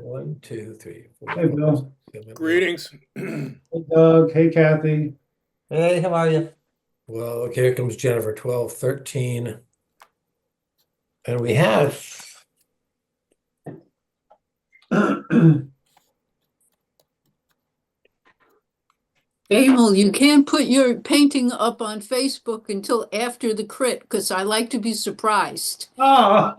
1, 2, 3, 4, Hey, Bill. 7, 8. Greetings. Hey, Doug. Hey, Kathy. Hey, how are you? Well, okay, here comes Jennifer, 12, 13. And we have, Emil, you can't put your painting up on Facebook until after the crit, because I like to be surprised. Oh.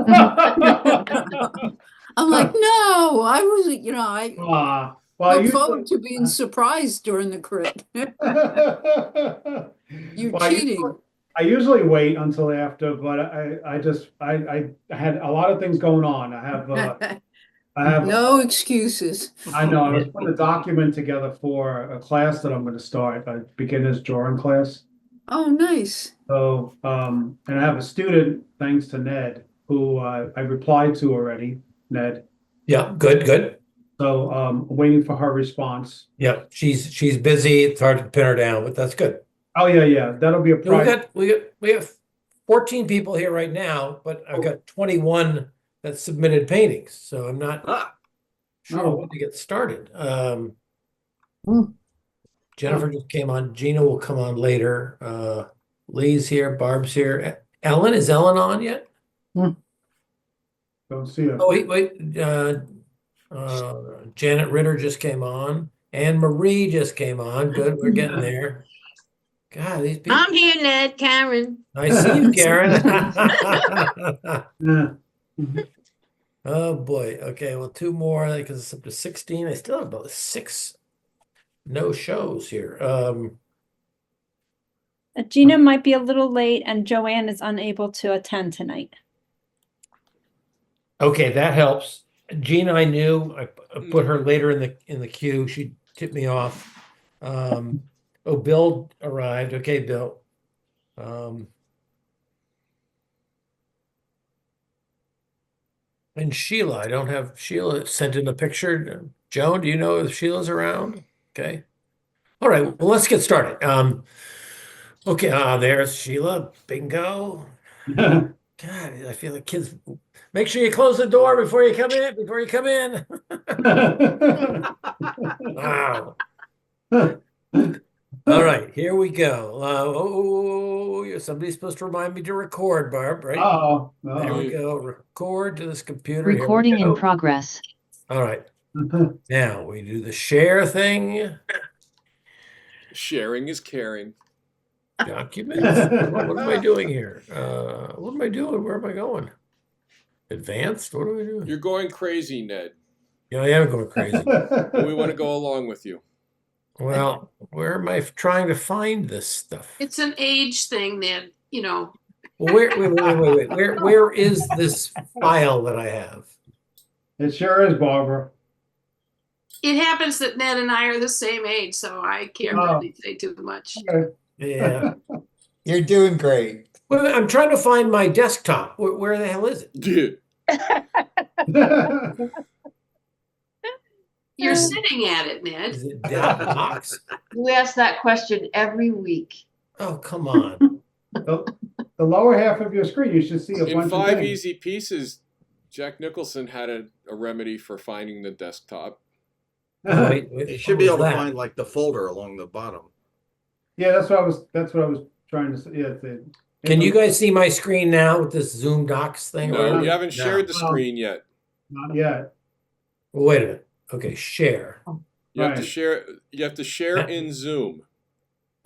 I'm like, no, I was, I Well, look forward to being surprised during the crit. You're Well, cheating. I usually wait until after, but I had a lot of things going on. I have No excuses. I know I was putting a document together for a class that I'm going to start, a beginner's drawing class. Oh, nice. So, and I have a student, thanks to Ned, who I replied to already, Ned. yeah, good. So, waiting for her response. Yeah, she's busy. It's hard to pin her down, but that's good. Oh yeah, that'll be a So project. we have 14 people here right now, but I've got 21 that submitted paintings, so I'm not sure Oh. when to get started. Hmm. Jennifer just came on. Gina will come on later. Lee's here. Barb's here. Ellen, is Ellen on yet? Don't see her. Oh, wait. Janet Ritter just came on. Anne Marie just came on. Good, we're getting there. God, these people. I'm here, Ned, Karen. I see you, Karen. Yeah. Oh boy. Okay, well, two more because it's up to 16. I still have about 6 no shows here. Gina might be a little late and Joanne is unable to attend tonight. Okay, that helps. Gina, I knew. I put her later in the queue. She tipped me off. Oh, Bill arrived. Okay, Bill. And Sheila, I don't have Sheila sent in a picture. Joan, do you know if Sheila's around? Okay. All right, well, let's get started. Okay, there's Sheila. Bingo. God, I feel like kids. Make sure you close the door before you come in. Wow. All right, here we go. Somebody's supposed to remind me to record, Barb, right? Oh, There we go. Record to this computer. Here we Recording in go. progress. All right. Now we do the share thing. Sharing is caring. Documents. What am I doing here? What am I doing? Where am I going? Advanced? What do I do? You're going crazy, Ned. Yeah, I am going crazy. We want to go along with you. Well, where am I trying to find this stuff? It's an age thing, Ned. Well, wait. Where is this file that I have? It sure is, Barbara. It happens that Ned and I are the same age, so I can't really say too much. Okay. Yeah. You're doing great. Well, I'm trying to find my desktop. Where the hell is it? Dude. You're sitting at it, Is Ned. it that box? You ask that question every week. Oh, come on. The lower half of your screen, you should see a In bunch of 5 things. Easy Pieces, Jack Nicholson had a remedy for finding the desktop. Wait, You should be able to find like the folder along the bottom. Yeah, that's what I was trying to say. Yeah, Can you guys see my screen now with this Zoom Docs thing? No, Or- you haven't shared the screen yet. Not yet. Well, wait a minute. Okay, share. You have to Right. share. You have to share in Zoom.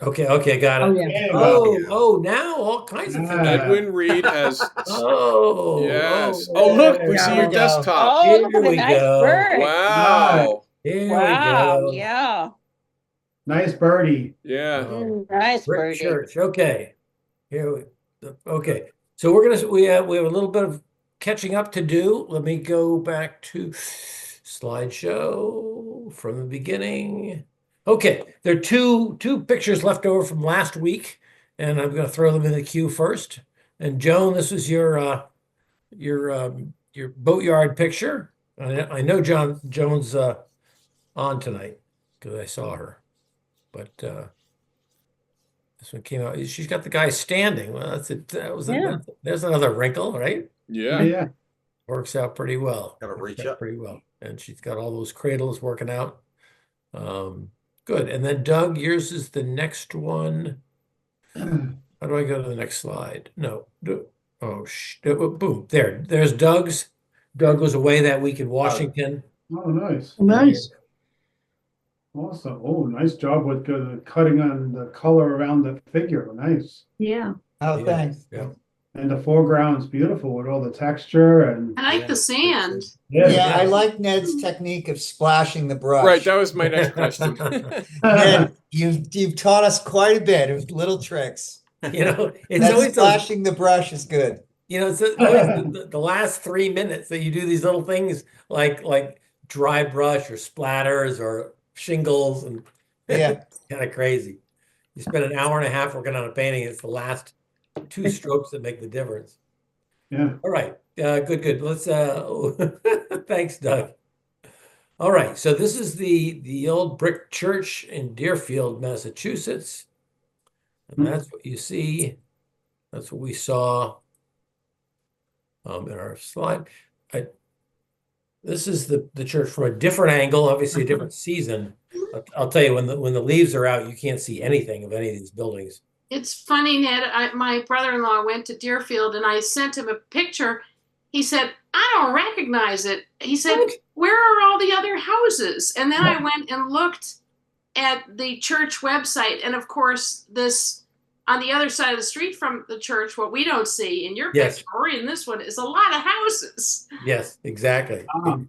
Okay, got it. Oh, yeah. There you go. Oh, now all kinds of things. Yeah. Edwin Reed has. Oh, Yes. oh, Oh, look, we there see we your go. desktop. Here look at we the nice go. bird. Wow. Here Wow, we go. yeah. Nice birdie. Yeah. Oh, Nice Brick birdie. Church. Okay. Okay. So we have a little bit of catching up to do. Let me go back to slideshow from the beginning. Okay, there are two pictures left over from last week, and I'm going to throw them in the queue first. And Joan, this is your boatyard picture. I know Joan's on tonight because I saw her, but this one came out. She's got the guy standing. Well, that's it. There's another wrinkle, right? Yeah. Yeah. Works out pretty well. Gotta Works reach out up. pretty well. And she's got all those cradles working out. Good. And then Doug, yours is the next one. How do I go to the next slide? No. Boom. There's Doug's. Doug was away that week in Washington. Oh, nice. Nice. Awesome. Oh, nice job with the cutting on the color around the figure. Nice. Yeah. Oh, Yeah, thanks. yeah. And the foreground's beautiful with all the texture and I like the sand. Yeah, I like Ned's technique of splashing the brush. Right, that was my next question. Ned, you've taught us quite a bit of little tricks. You know, it's That always those, splashing the brush is good. you know, it's always the last 3 minutes that you do these little things like dry brush or splatters or shingles, and Yeah. kind of crazy. You spend an hour and a half working on a painting. It's the last 2 strokes that make the difference. Yeah. All right, good. Let's thanks, Doug. All right, so this is the old brick church in Deerfield, Massachusetts, and that's what you see. That's what we saw in our slide. This is the church from a different angle, obviously a different season. I'll tell you, when the leaves are out, you can't see anything of any of these buildings. It's funny, Ned. My brother-in-law went to Deerfield, and I sent him a picture. He said, "I don't recognize it." He said, "Where are all the other houses?" And then I went and looked at the church website, and of course, this on the other side of the street from the church, what we don't see in your Yes. picture or in this one is a lot of houses. Yes, exactly. And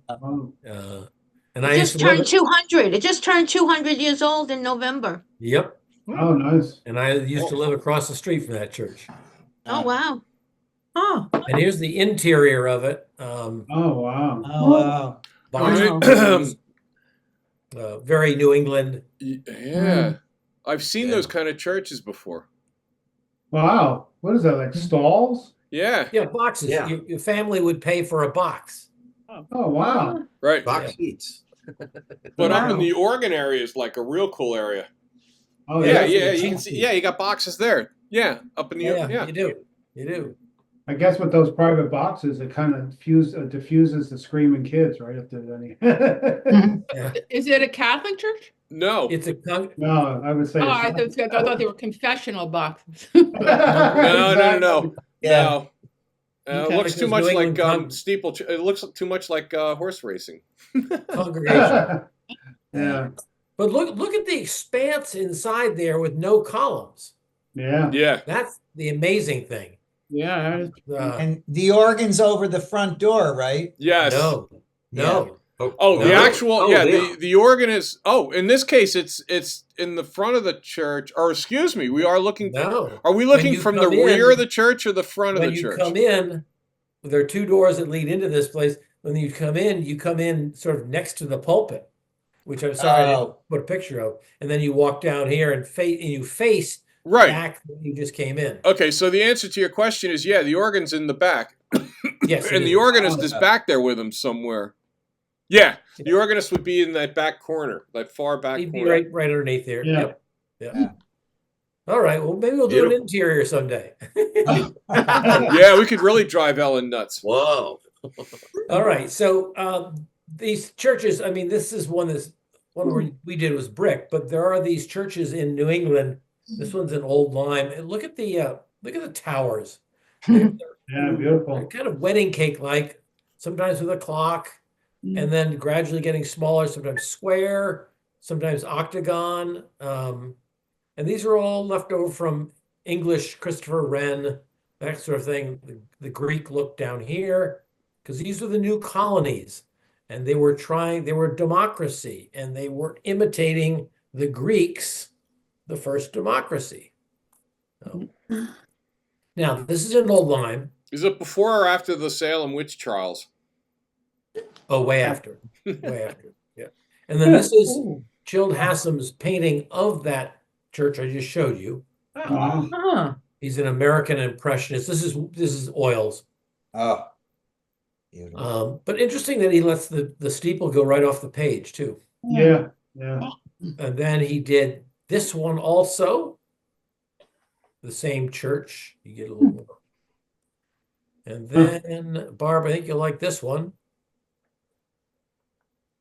I It used just to live turned 200. It just turned 200 years old in November. Yep. Oh, nice. And I used to live across the street from that church. Oh, wow. Oh, And here's the interior of it. Oh, wow. Oh, wow. Boxes, very New England. Yeah, I've seen those kind of churches before. Wow. What is that, like stalls? Yeah, Yeah, boxes. Yeah. Your family would pay for a box. Oh, wow. right. Box seats. But up in Wow. the Oregon area is like a real cool area. Oh, Yeah, yeah. yeah, you can see. Yeah, you got boxes there. Yeah, up in the Yeah, you do. You do. I guess with those private boxes, it kind of diffuses the screaming kids, right? If there's any. Yeah. Is it a Catholic church? No, It's a No, I would say. Oh, I thought they were confessional boxes. no. Yeah. No. It Okay. looks too Because much New like England steeple. It looks too much like horse racing. congregation. Yeah, But look at the expanse inside there with no columns. yeah. Yeah, That's the amazing thing. Yeah. And the organ's over the front door, right? yes. No. Oh, the No. actual. Oh, yeah, yeah. the organ is. Oh, in this case, it's in the front of the church. Or excuse me, we are looking. No. Are we When looking you from the come rear in- of the church or the front of When the you church? come in, there are 2 doors that lead into this place. When you come in sort of next to the pulpit, which I'm sorry I didn't Oh. put a picture of. And then you walk down here and you face Right. back when you just came in. Okay, so the answer to your question is yeah, the organ's in the back. Yes, it And the is. organist is back there with him somewhere. Yeah, the organist would be in that back corner, that far back He'd be corner. right underneath there. Yeah. Yep. Yep. Yeah. All right. Well, maybe we'll do an Beautiful. interior someday. Yeah, we could really drive Ellen nuts. Whoa. All right. So these churches, I mean, this is one we did was brick, but there are these churches in New England. This one's an old lime. And look at the towers. They're Yeah, beautiful. kind of wedding cake like, sometimes with a clock, and then gradually getting smaller, sometimes square, sometimes octagon. And these are all left over from English, Christopher Wren, that sort of thing. The Greek look down here, because these were the new colonies, and they were democracy, and they were imitating the Greeks, the first democracy. Now, this is an old lime. Is it before or after the Salem witch trials? Oh, way after. Way after. Yeah. And then this is Childe Hassam's painting of that church I just showed you. Wow. Huh. He's an American impressionist. This is oils. Oh. Beautiful. But interesting that he lets the steeple go right off the page too. Yeah, yeah. And then he did this one also. The same church. You get a little more. And then, Barb, I think you'll like this one.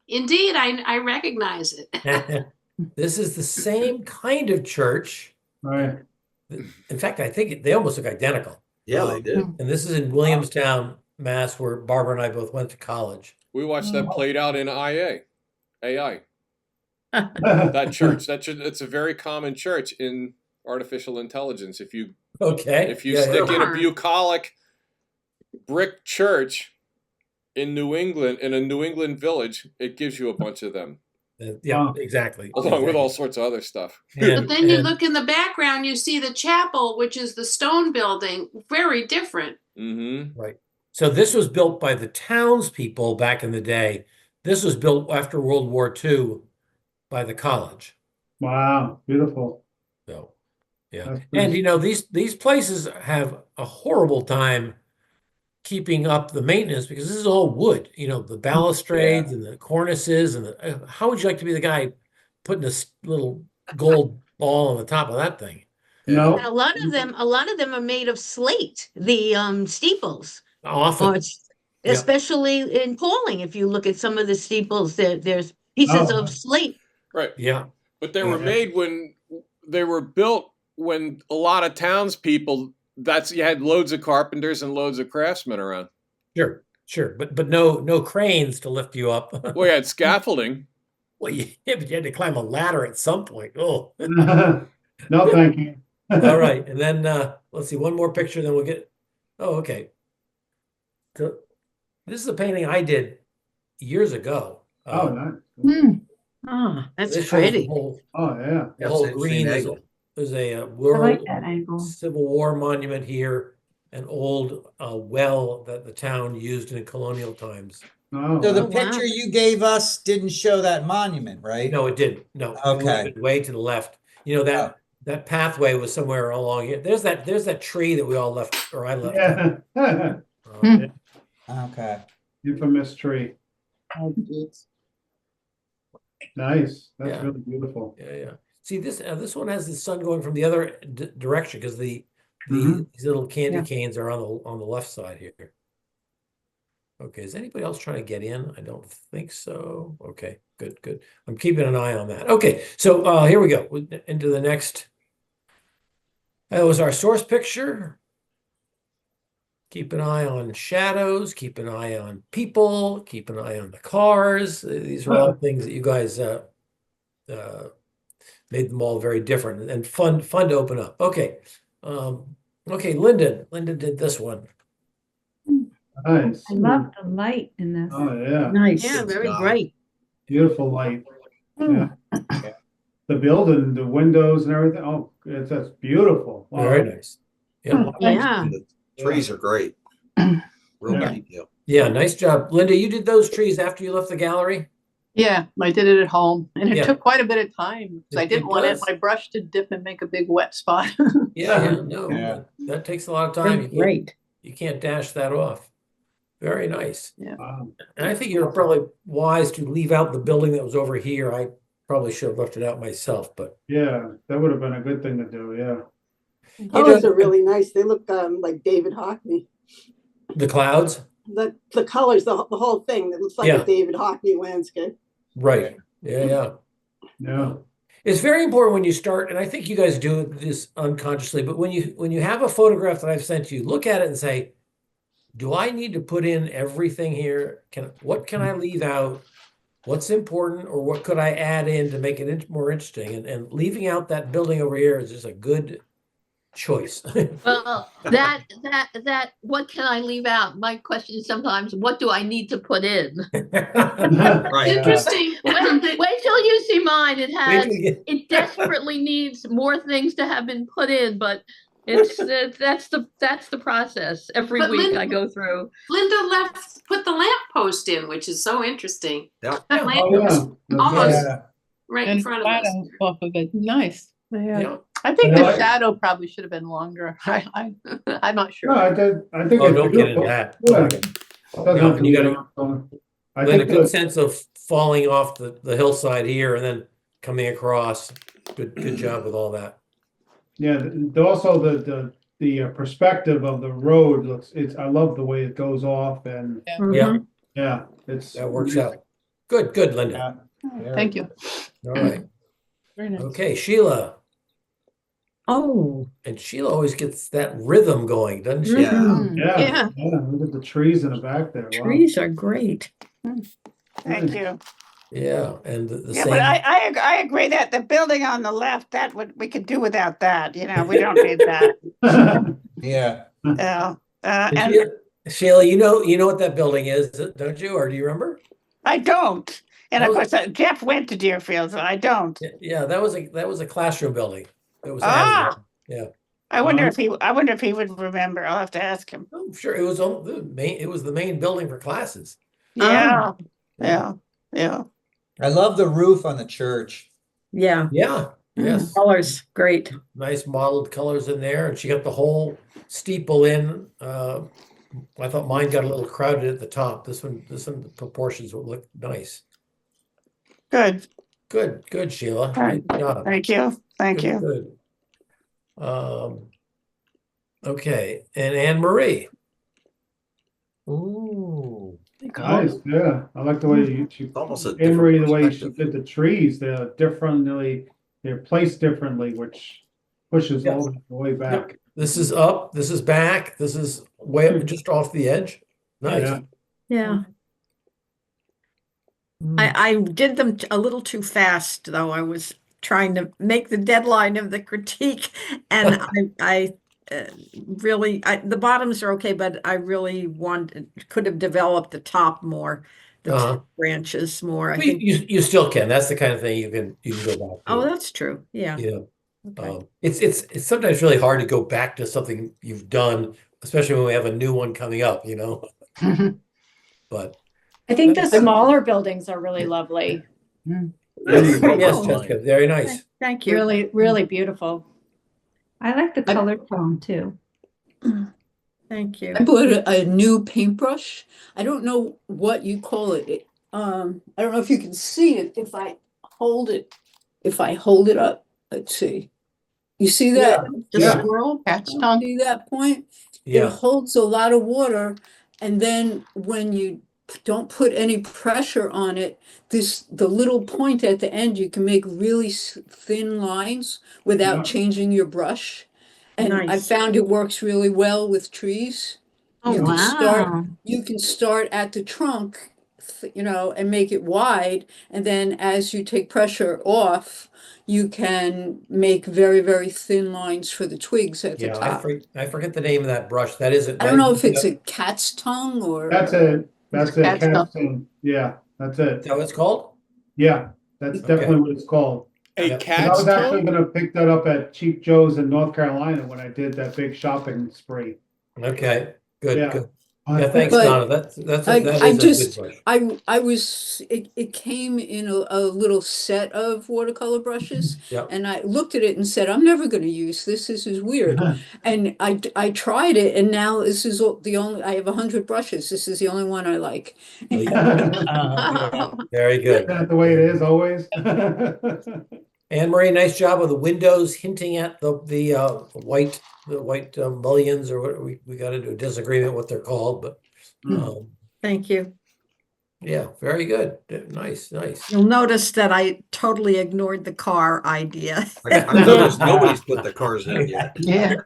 Indeed, I recognize it. This is the same kind of church. Right. In fact, I think they almost look identical. Yeah, they did. And this is in Williamstown, Mass, where Barbara and I both went to college. We watched that played out in AI. That church. It's a very common church in artificial intelligence. If you stick in a bucolic brick church in New England, in a New England village, it gives you a bunch of them. Yeah, exactly. Along with all sorts of other stuff. But then you look in the background, you see the chapel, which is the stone building, very different. Mm-hmm. Right. So this was built by the townspeople back in the day. This was built after World War II by the college. Wow, beautiful. So, yeah. That's And pretty- you know, these places have a horrible time keeping up the maintenance because this is all wood, you know, the balustrades and the cornices and how would you like to be the guy putting this little gold ball on the top of that thing? No. And a lot of them are made of slate, the steeples. Often. Especially in Pauling, if you look at some of the steeples, there's pieces of slate. Right. Yeah. But they were made when they were built when a lot of townspeople, you had loads of carpenters and loads of craftsmen around. Sure. But no cranes to lift you up. Well, you had scaffolding. Well, but you had to climb a ladder at some point. Oh. No, thank you. All right. And then let's see, one more picture, then we'll get. Oh, okay. So this is a painting I did years ago. Oh, nice. That's this shows pretty. The whole, Oh, yeah. the whole That's an green interesting is a I World like that angle. Civil War monument here, an old well that the town used in colonial times. Oh, So the wow. picture you gave us didn't show that monument, right? No, it didn't. No. It Okay. would've been way to the left. You know, that pathway was somewhere along here. There's that tree that we all left, or I left. yeah. Okay. Infamous tree. Nice. That's Yeah. really beautiful. Yeah. See, this one has the sun going from the other direction because these little candy canes are on the left side here. Okay, is anybody else trying to get in? I don't think so. Okay, good. I'm keeping an eye on that. Okay, so here we go into the next. That was our source picture. Keep an eye on shadows, keep an eye on people, keep an eye on the cars. These are all things that you guys made them all very different and fun to open up. Okay. Okay, Lyndon did this one. Nice. I love the light in this. Oh, yeah. Nice. Yeah, very God. bright. Beautiful light. Yeah. The building, the windows and everything. Oh, that's beautiful. Wow. Very nice. Yeah. Yeah. And the trees are great. Real Yeah. detail. Yeah, nice job. Linda, you did those trees after you left the gallery? Yeah, I did it at home, and it Yeah. took quite a bit of time because I It didn't want does. my brush to dip and make a big wet spot. Yeah, no, Yeah. that takes a lot of time. Great. You can't dash that off. Very nice. Wow. And I think you're probably wise to leave out the building that was over here. I probably should have left it out myself, but Yeah, that would have been a good thing to do. Yeah. Colors are really nice. They look like David Hockney. the clouds, The colors, the whole thing, it looks like Yeah. a David Hockney landscape. right? Yeah. Yeah. It's very important when you start, and I think you guys do this unconsciously, but when you have a photograph that I've sent you, look at it and say, do I need to put in everything here? What can I leave out? What's important, or what could I add in to make it more interesting? And leaving out that building over here is just a good choice. Well, that what can I leave out? My question is sometimes, what do I need to put in? Right. Interesting. Wait till you see mine. Wait It desperately needs more things to have been put in, but that's the process. Every But week Lynn- I go through. Linda put the lamppost in, which is so interesting. Yeah. That Oh, lamppost yeah. almost Yeah. right in And front of us. shadow off of it. Nice. Yeah. I think Yeah, the I- shadow probably should have been longer. I'm not sure. No, I think Oh, it's don't get into beautiful. that. Yeah. Okay. Doesn't Yeah, have to and you be gotta- long. I Then a think good the- sense of falling off the hillside here and then coming across. Good job with all that. Yeah, also the perspective of the road looks, I love the way it goes off and, Yeah, yeah, that works out. Good, Linda. Thank you. All right. Very nice. Okay, Sheila. Oh. And Sheila always gets that rhythm going, doesn't she? Yeah, look at the trees in the back there. Wow. Trees are great. Thank you. Yeah, and the Yeah, same. but I agree that the building on the left, we could do without that, we don't need that. Yeah. And Sheila, you know what that building is, don't you? Or do you remember? I don't. And of Oh. course, Jeff went to Deerfield, so I don't. Yeah, that was a classroom building. It was yeah. I wonder if he would remember. I'll have to ask him. I'm sure it was the main building for classes. Yeah. Oh. Yeah. I love the roof on the church. Yeah. Yeah. Yes. Colors, great. Nice modeled colors in there, and she got the whole steeple in. I thought mine got a little crowded at the top. This one, the proportions would look nice. Good, Sheila. Right. Good job. Thank you. Good. Okay, and Anne Marie. Ooh. Nice, yeah. I like the way Almost a Anne Marie, different the way she perspective. did the trees, they're placed differently, which pushes all the way back. This is up, this is back, this is way up, just off the edge. Nice. Yeah. I did them a little too fast, though. I was trying to make the deadline of the critique, and I really, the bottoms are okay, but I really could have developed the top more, the top branches more. I Well, think you still can. That's the kind of thing you can go back to. Oh, that's true. Yeah. Yeah. Okay. It's sometimes really hard to go back to something you've done, especially when we have a new one coming up, But I think the smaller buildings are really lovely. yes, Jessica, very nice. Thank you. Really beautiful. I like the color tone too. Thank you. I bought a new paintbrush. I don't know what you call it. I don't know if you can see it if I hold it up. Let's see. You see that? The swirl? Cat's tongue. See that point? Yeah. It holds a lot of water, and then when you don't put any pressure on it, the little point at the end, you can make really thin lines without changing your brush. And I Nice. found it works really well with trees. Oh, You can start at the trunk, and make it wide, and then as you take pressure off, you can make very, very thin lines for the twigs at the Yeah, top. I forget the name of that brush. That is it. I don't know if it's a cat's tongue or. That's it. That's it. Cat's Cat's tongue. Yeah, that's Is it. that what it's called? Yeah, that's definitely what it's called. A Yeah. 'Cause cat's I was actually tongue? gonna pick that up at Cheap Joe's in North Carolina when I did that big shopping spree. Okay, good. Yeah. Yeah, thanks, But Donna. That is I a good just, brush. it came in a little set of watercolor brushes. Yep. And I looked at it and said, I'm never going to use this. This is weird. And I tried it, and now this is I have 100 brushes. This is the only one I like. Very Is good. that the way it is always? Anne Marie, nice job of the windows hinting at the white mullions, or what we got into a disagreement what they're called, but Thank you. yeah, very good. Nice. You'll notice that I totally ignored the car idea. I noticed nobody's put the cars in yet. Yeah.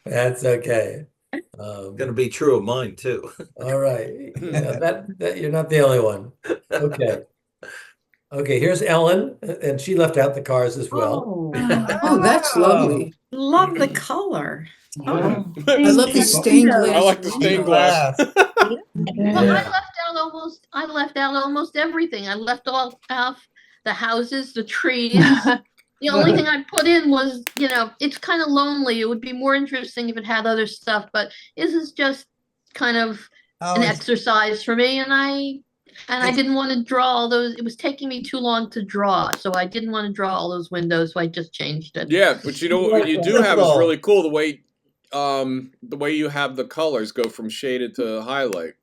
That's okay. Gonna be true of mine too. All right. Yeah, that you're not the only one. Okay, here's Ellen, and she left out the cars as well. Oh, that's lovely. Love the color. Yeah. I love the stained glass. I like the stained glass. Well, I left out almost everything. I left all out the houses, the trees. The only thing I put in was, it's kind of lonely. It would be more interesting if it had other stuff, but this is just kind of an exercise for me, and I didn't want to draw all those. It was taking me too long to draw, so I didn't want to draw all those windows, so I just changed it. Yeah, but what you do have is really cool, the way you have the colors go from shaded to highlight.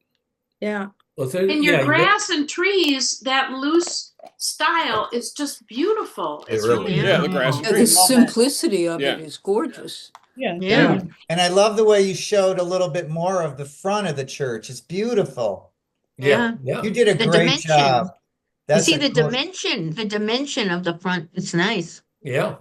Yeah. Oh, In your grass and trees, that loose style is just beautiful. It It's really really Yeah, the beautiful. grass and The trees. simplicity of Yeah. it is gorgeous. Yeah. Yeah. And I love the way you showed a little bit more of the front of the church. It's beautiful. Yeah. You did a The great dimension. job. You That's see a the cool- dimension of the front. It's nice. Yeah.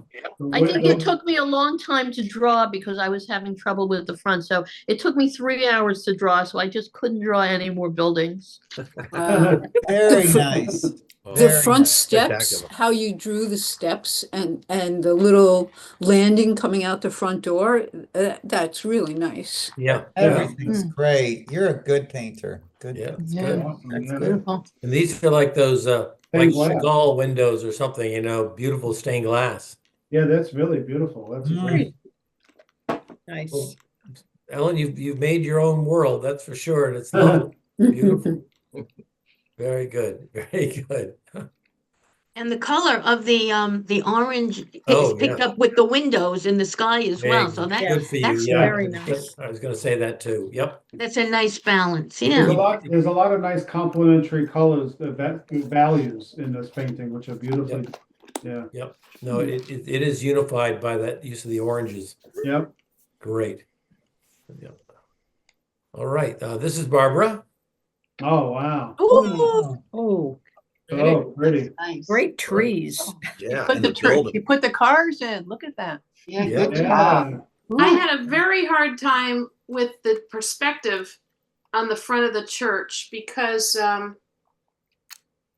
I think it took me a long time to draw because I was having trouble with the front. So it took me 3 hours to draw. So I just couldn't draw any more buildings. Very nice. Oh, The Very front nice. steps, Spectacular. how you drew the steps and the little landing coming out the front door, that's really nice. yeah. Everything's great. You're a good painter. Good. Yeah. It's Yeah. good. Awesome, That's yeah. beautiful. And these are like those like Stained glass. Chagall windows or something, you know, beautiful stained glass. Yeah, that's really beautiful. That's great. Nice. Well, Ellen, you've made your own world, that's for sure, and it's lovely. Beautiful. Very good. Very good. And the color of the orange Oh, is picked yeah. up with the windows in the sky as well. So that Good for you. that's Yeah. very I was nice. gonna- I was gonna say that too. Yep. That's a nice balance. There's a Yeah. lot, there's a lot of nice complementary colors, values in this painting, which are beautifully, yeah, Yep. No, it is unified by that use of the oranges. yep. Great. Yep. All right. This is Barbara. Oh, wow. Ooh. Oh, Oh, pretty. Nice. great trees. Yeah, Put and the the tree, building. you put the cars in. Look at that. Yeah, Yeah. good job. Yeah. I had a very hard time with the perspective on the front of the church because,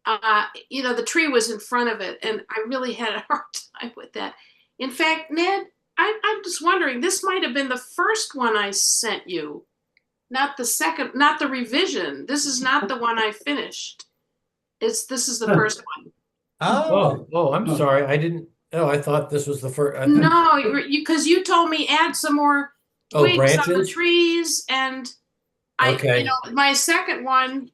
the tree was in front of it, and I really had a hard time with that. In fact, Ned, I'm just wondering, this might have been the first one I sent you, not the second, not the revision. This is not the one I finished. This is the first one. Oh, I'm sorry. I didn't. Oh, I thought this was the first. No, because you told me add some more twigs on the branches? trees, and Okay. my second one.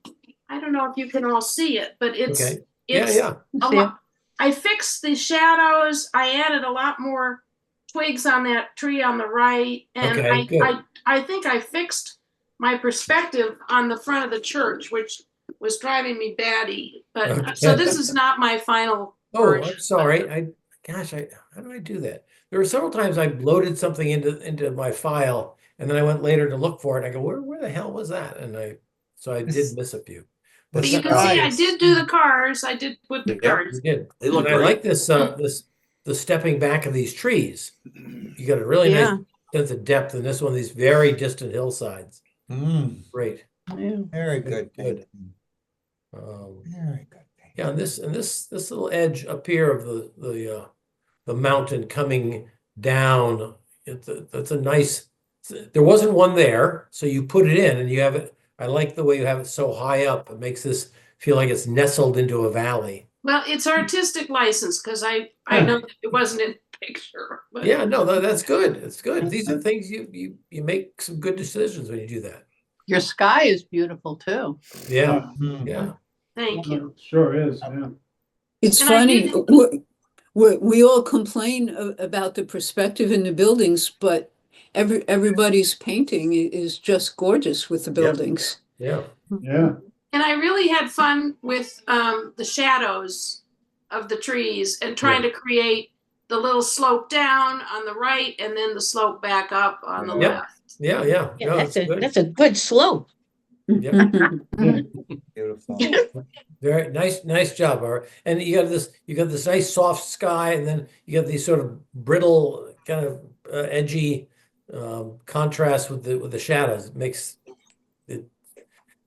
I don't know if you can all see it, but it's Okay. Yeah, yeah. a lot. I fixed the shadows. I added a lot more twigs on that tree on the right, and Okay, good. I think I fixed my perspective on the front of the church, which was driving me batty. But so this is not my final Oh, version. I'm sorry. How do I do that? There were several times I loaded something into my file, and then I went later to look for it. And I go, where the hell was that? So I did miss a few. The You can see I did do the cars. I did put the You cars. did. They look And I great. like this the stepping back of these trees. You got a really Yeah. nice sense of depth in this one, these very distant hillsides. Great. Very good. Good. Very good. Yeah, and this little edge up here of the mountain coming down, that's a nice. There wasn't one there, so you put it in, and you have it. I like the way you have it so high up. It makes this feel like it's nestled into a valley. Well, it's artistic license because I know that it wasn't in the picture. But Yeah, no, that's good. It's good. These are things you make some good decisions when you do that. Your sky is beautiful too. Yeah, yeah. Thank you. Sure is, yeah. It's And I funny, didn't- we all complain about the perspective in the buildings, but everybody's painting is just gorgeous with the buildings. Yeah. Yeah. And I really had fun with the shadows of the trees and trying to create the little slope down on the right and then the slope back up on the Yep. left. Yeah, yeah. Yeah, No, that's a good slope. Yep. Beautiful. Very nice job, Barbara. And you got this nice soft sky, and then you got these sort of brittle, kind of edgy contrast with the shadows. It makes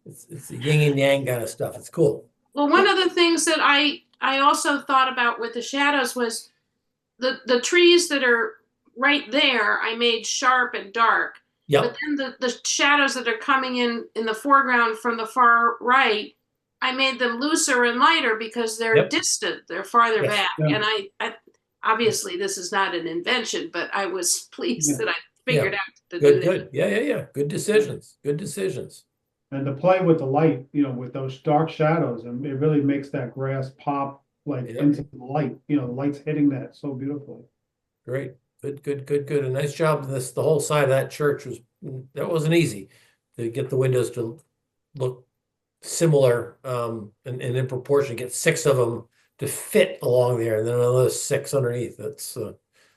it's the yin and yang kind of stuff. It's cool. Well, one of the things that I also thought about with the shadows was the trees that are right there, I made sharp and dark. Yep. But then the shadows that are coming in the foreground from the far right, I made them looser and lighter because they're Yep. distant, they're farther Yes. back. Yeah. And I obviously this is not an invention, but I was pleased that I figured out to do that. Good. Yeah. Good decisions. Good decisions. And to play with the light, with those dark shadows, and it really makes that grass pop like Yep. into the light. The light's hitting that so beautifully. Great. Good. A nice job. The whole side of that church wasn't easy to get the windows to look similar and in proportion. Get 6 of them to fit along there, and then another 6 underneath. That's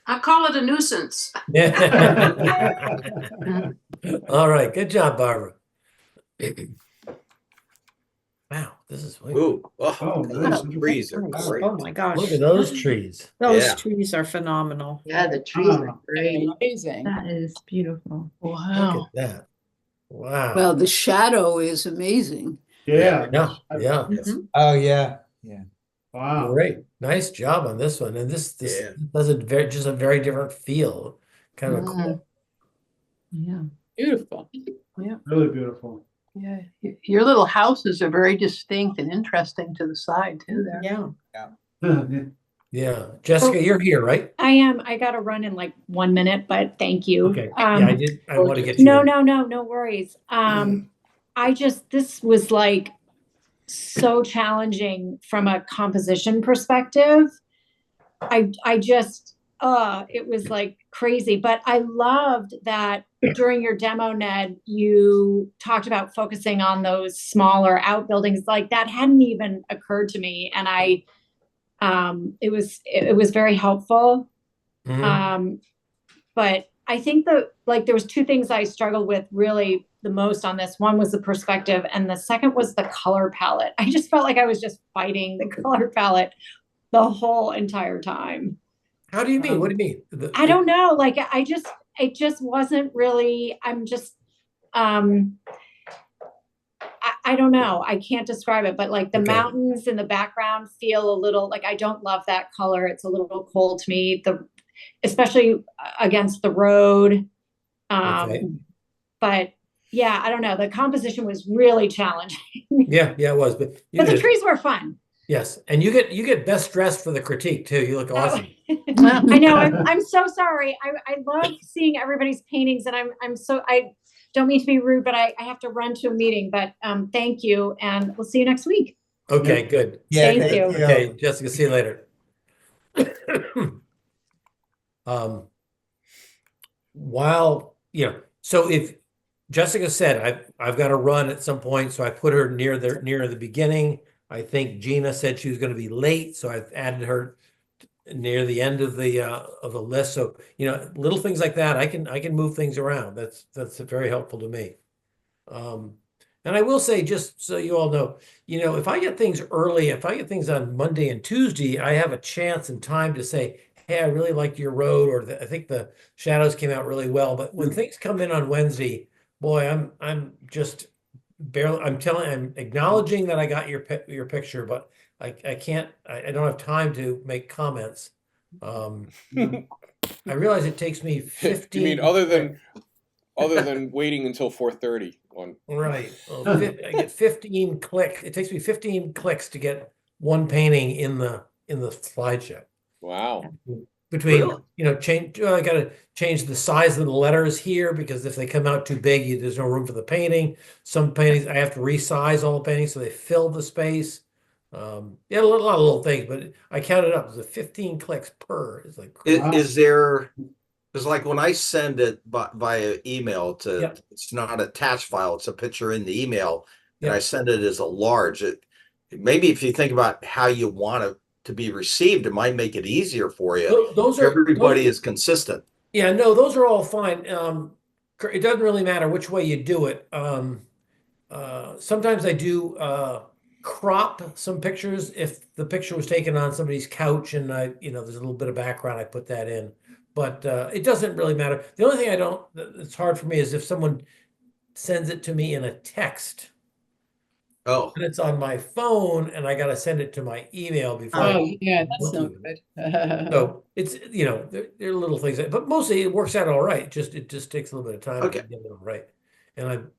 I call it a nuisance. yeah. All right, good job, Barbara. Wow, this is Ooh, Oh, those nice. trees are Nice. great. Oh my gosh. Look at those trees. Those Yeah. trees are phenomenal. Yeah, the trees are Wow. great. Amazing. That is beautiful. Look Wow. at that. Wow. Well, the shadow is amazing. Yeah. Yeah, yeah. Mhm. Oh, yeah, yeah. Wow. Great. Nice job on this one. And this Yeah. does a very different feel. Kind of cool. Yeah. Beautiful. Really beautiful. Yeah. Your little houses are very distinct and interesting to the side too there. Yeah. Yeah. Jessica, you're here, right? I am. I got to run in like 1 minute, but thank you. Okay. Yeah, I want to get you. No worries. This was like so challenging from a composition perspective. It was like crazy, but I loved that during your demo, Ned, you talked about focusing on those smaller outbuildings. Like that hadn't even occurred to me. And it was very helpful. But I think there was 2 things I struggled with really the most on this. One was the perspective, and the second was the color palette. I just felt like I was just fighting the color palette the whole entire time. How do you mean? What do you mean? I don't know. Like it just wasn't really, I don't know. I can't describe it, but like the mountains in the background feel a little like, I don't love that color. It's a little cold to me, especially against the road. But yeah, I don't know. The composition was really challenging. Yeah, it was. But the trees were fun. Yes, and you get best dressed for the critique too. You look awesome. I know. I'm so sorry. I love seeing everybody's paintings, and I don't mean to be rude, but I have to run to a meeting. But thank you, and we'll see you next week. Okay, good. Yeah, Thank you. Okay, Jessica, see you later. So if Jessica said I've got to run at some point, so I put her near the beginning. I think Gina said she was going to be late, so I've added her near the end of the list. So little things like that, I can move things around. That's very helpful to me. And I will say, just so you all know, if I get things early, if I get things on Monday and Tuesday, I have a chance and time to say, hey, I really liked your road, or I think the shadows came out really well. But when things come in on Wednesday, boy, I'm just barely. I'm acknowledging that I got your picture, but I can't. I don't have time to make comments. I realize it takes me 15. You mean other than waiting until 4:30 on? Right. I get 15 clicks. It takes me 15 clicks to get one painting in the slideshow. Wow. Between I got to change the size of the letters here, because if they come out too big, there's no room for the painting. Some paintings I have to resize all the paintings so they fill the space. A lot of little things, but I counted up. There's 15 clicks per. It's like Is there? Because like when I send it via email it's not an attached file; it's a picture in the email, and I send it as a large. Maybe if you think about how you want it to be received, it might make it easier for you. Everybody is consistent. Yeah, no, those are all fine. It doesn't really matter which way you do it. Sometimes I do crop some pictures if the picture was taken on somebody's couch and there's a little bit of background, I put that in. But it doesn't really matter. The only thing it's hard for me is if someone sends it to me in a text. Oh. And it's on my phone, and I got to send it to my email before. That's no good. So it's there are little things, but mostly it works out all right. It just takes a little bit of time to get it right. And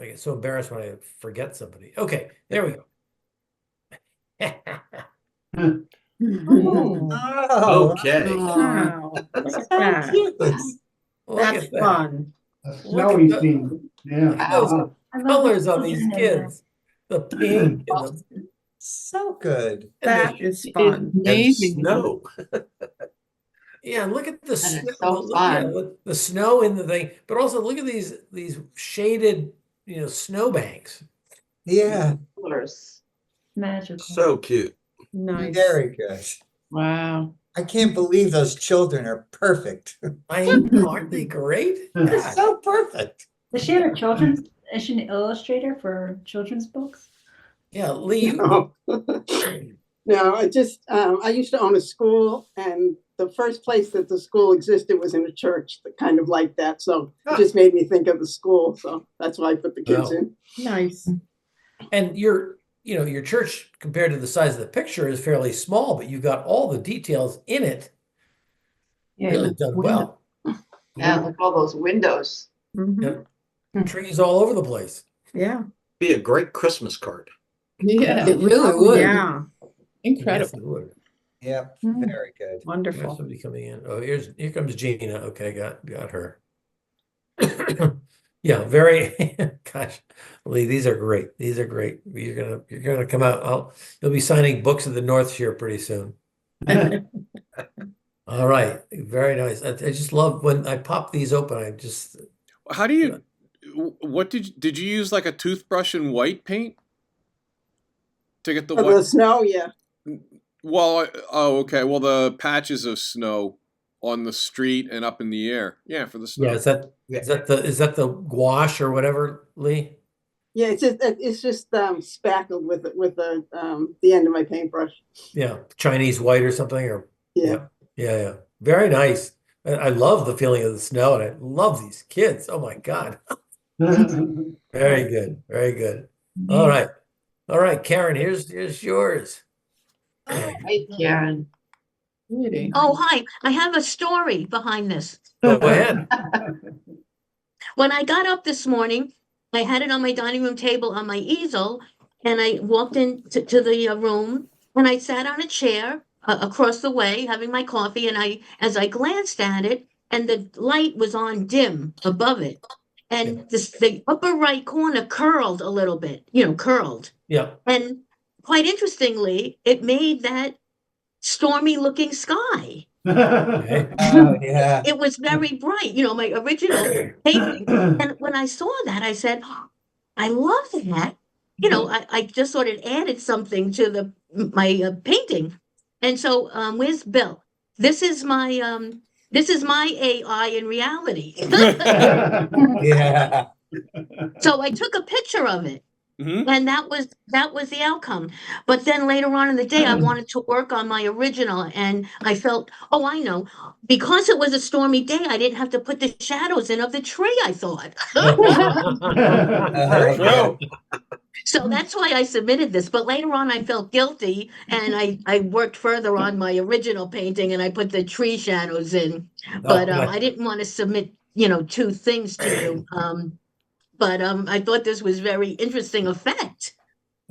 I get so embarrassed when I forget somebody. Okay, there we go. Okay. Wow. That's fun. A snowy scene. Yeah. Look at those colors on these kids. The pink and so good. That is fun. Amazing. No. Yeah, and look at the snow. So fun. The snow in the thing, but also look at these shaded, snowbanks. Yeah. Colors. Magical. So cute. Nice. Very good. Wow. I can't believe those children are perfect. Aren't they great? They're so perfect. Does she have a children's, is she an illustrator for children's books? Yeah, Lee. No, no, I used to own a school, and the first place that the school existed was in a church that kind of like that. So it just made me think of the school. So that's why I put the kids in. Nice. And your church compared to the size of the picture is fairly small, but you got all the details in it. Yeah, Really done well. Yeah, like all those windows. Yep. Trees all over the place. Yeah. Be a great Christmas card. Yeah. It really would. Yeah. Incredible. Yes, it would. Yep, very good. There's Wonderful. somebody coming in. Oh, here comes Gina. Okay, got her. Yeah, very. Gosh, Lee, these are great. These are great. You're gonna come out. You'll be signing books at the North Shore pretty soon. All right, very nice. I just love when I pop these open. I just. How do you? What did you use like a toothbrush and white paint to get the For white? the snow, yeah. Well, oh, okay. Well, the patches of snow on the street and up in the air. Yeah, for the snow. Yeah, is that the gouache or whatever, Lee? Yeah, it's just spackled with the end of my paintbrush. Yeah, Chinese white or something, or Yeah. yeah. Very nice. I love the feeling of the snow, and I love these kids. Oh my God. Very good. Very good. All right, Karen, here's yours. Hi, Karen. Oh, hi. I have a story behind this. Go ahead. When I got up this morning, I had it on my dining room table on my easel, and I walked into the room, and I sat on a chair across the way having my coffee, and as I glanced at it, and the light was on dim above it, and the upper right corner curled a little bit, curled. Yeah. And quite interestingly, it made that stormy looking sky. Oh, yeah. It was very bright, my original painting. And when I saw that, I said, oh, I love that. I just sort of added something to my painting. And so, where's Bill? This is my AI in reality. Yeah. So I took a picture of it. And that was the outcome. But then later on in the day, I wanted to work on my original, and I felt, oh, I know, because it was a stormy day, I didn't have to put the shadows in of the tree, I thought. Very good. So that's why I submitted this. But later on, I felt guilty, and I worked further on my original painting, and I put the tree shadows in. But I didn't want to submit, two things to you. But I thought this was very interesting effect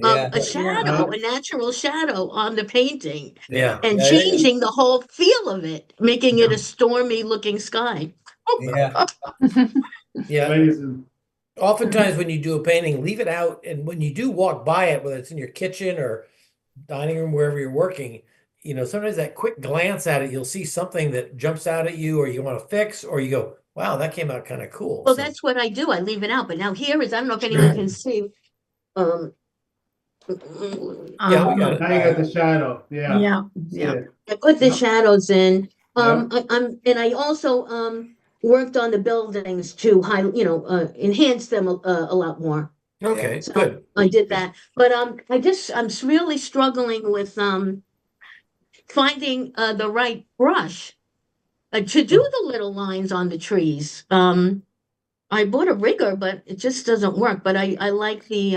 of a shadow, a natural shadow on the painting. Yeah. And changing the whole feel of it, making it a stormy looking sky. Yeah. Yeah. Amazing. Oftentimes when you do a painting, leave it out. And when you do walk by it, whether it's in your kitchen or dining room, wherever you're working, sometimes that quick glance at it, you'll see something that jumps out at you or you want to fix, or you go, wow, that came out kind of cool. Well, that's what I do. I leave it out. But now here is, I don't know if anyone can see. Yeah, we got it. Now you got the shadow. Yeah. Yeah. I put the shadows in. I also worked on the buildings to enhance them a lot more. Okay, So good. I did that. But I'm really struggling with finding the right brush to do the little lines on the trees. I bought a rigger, but it just doesn't work. But I like the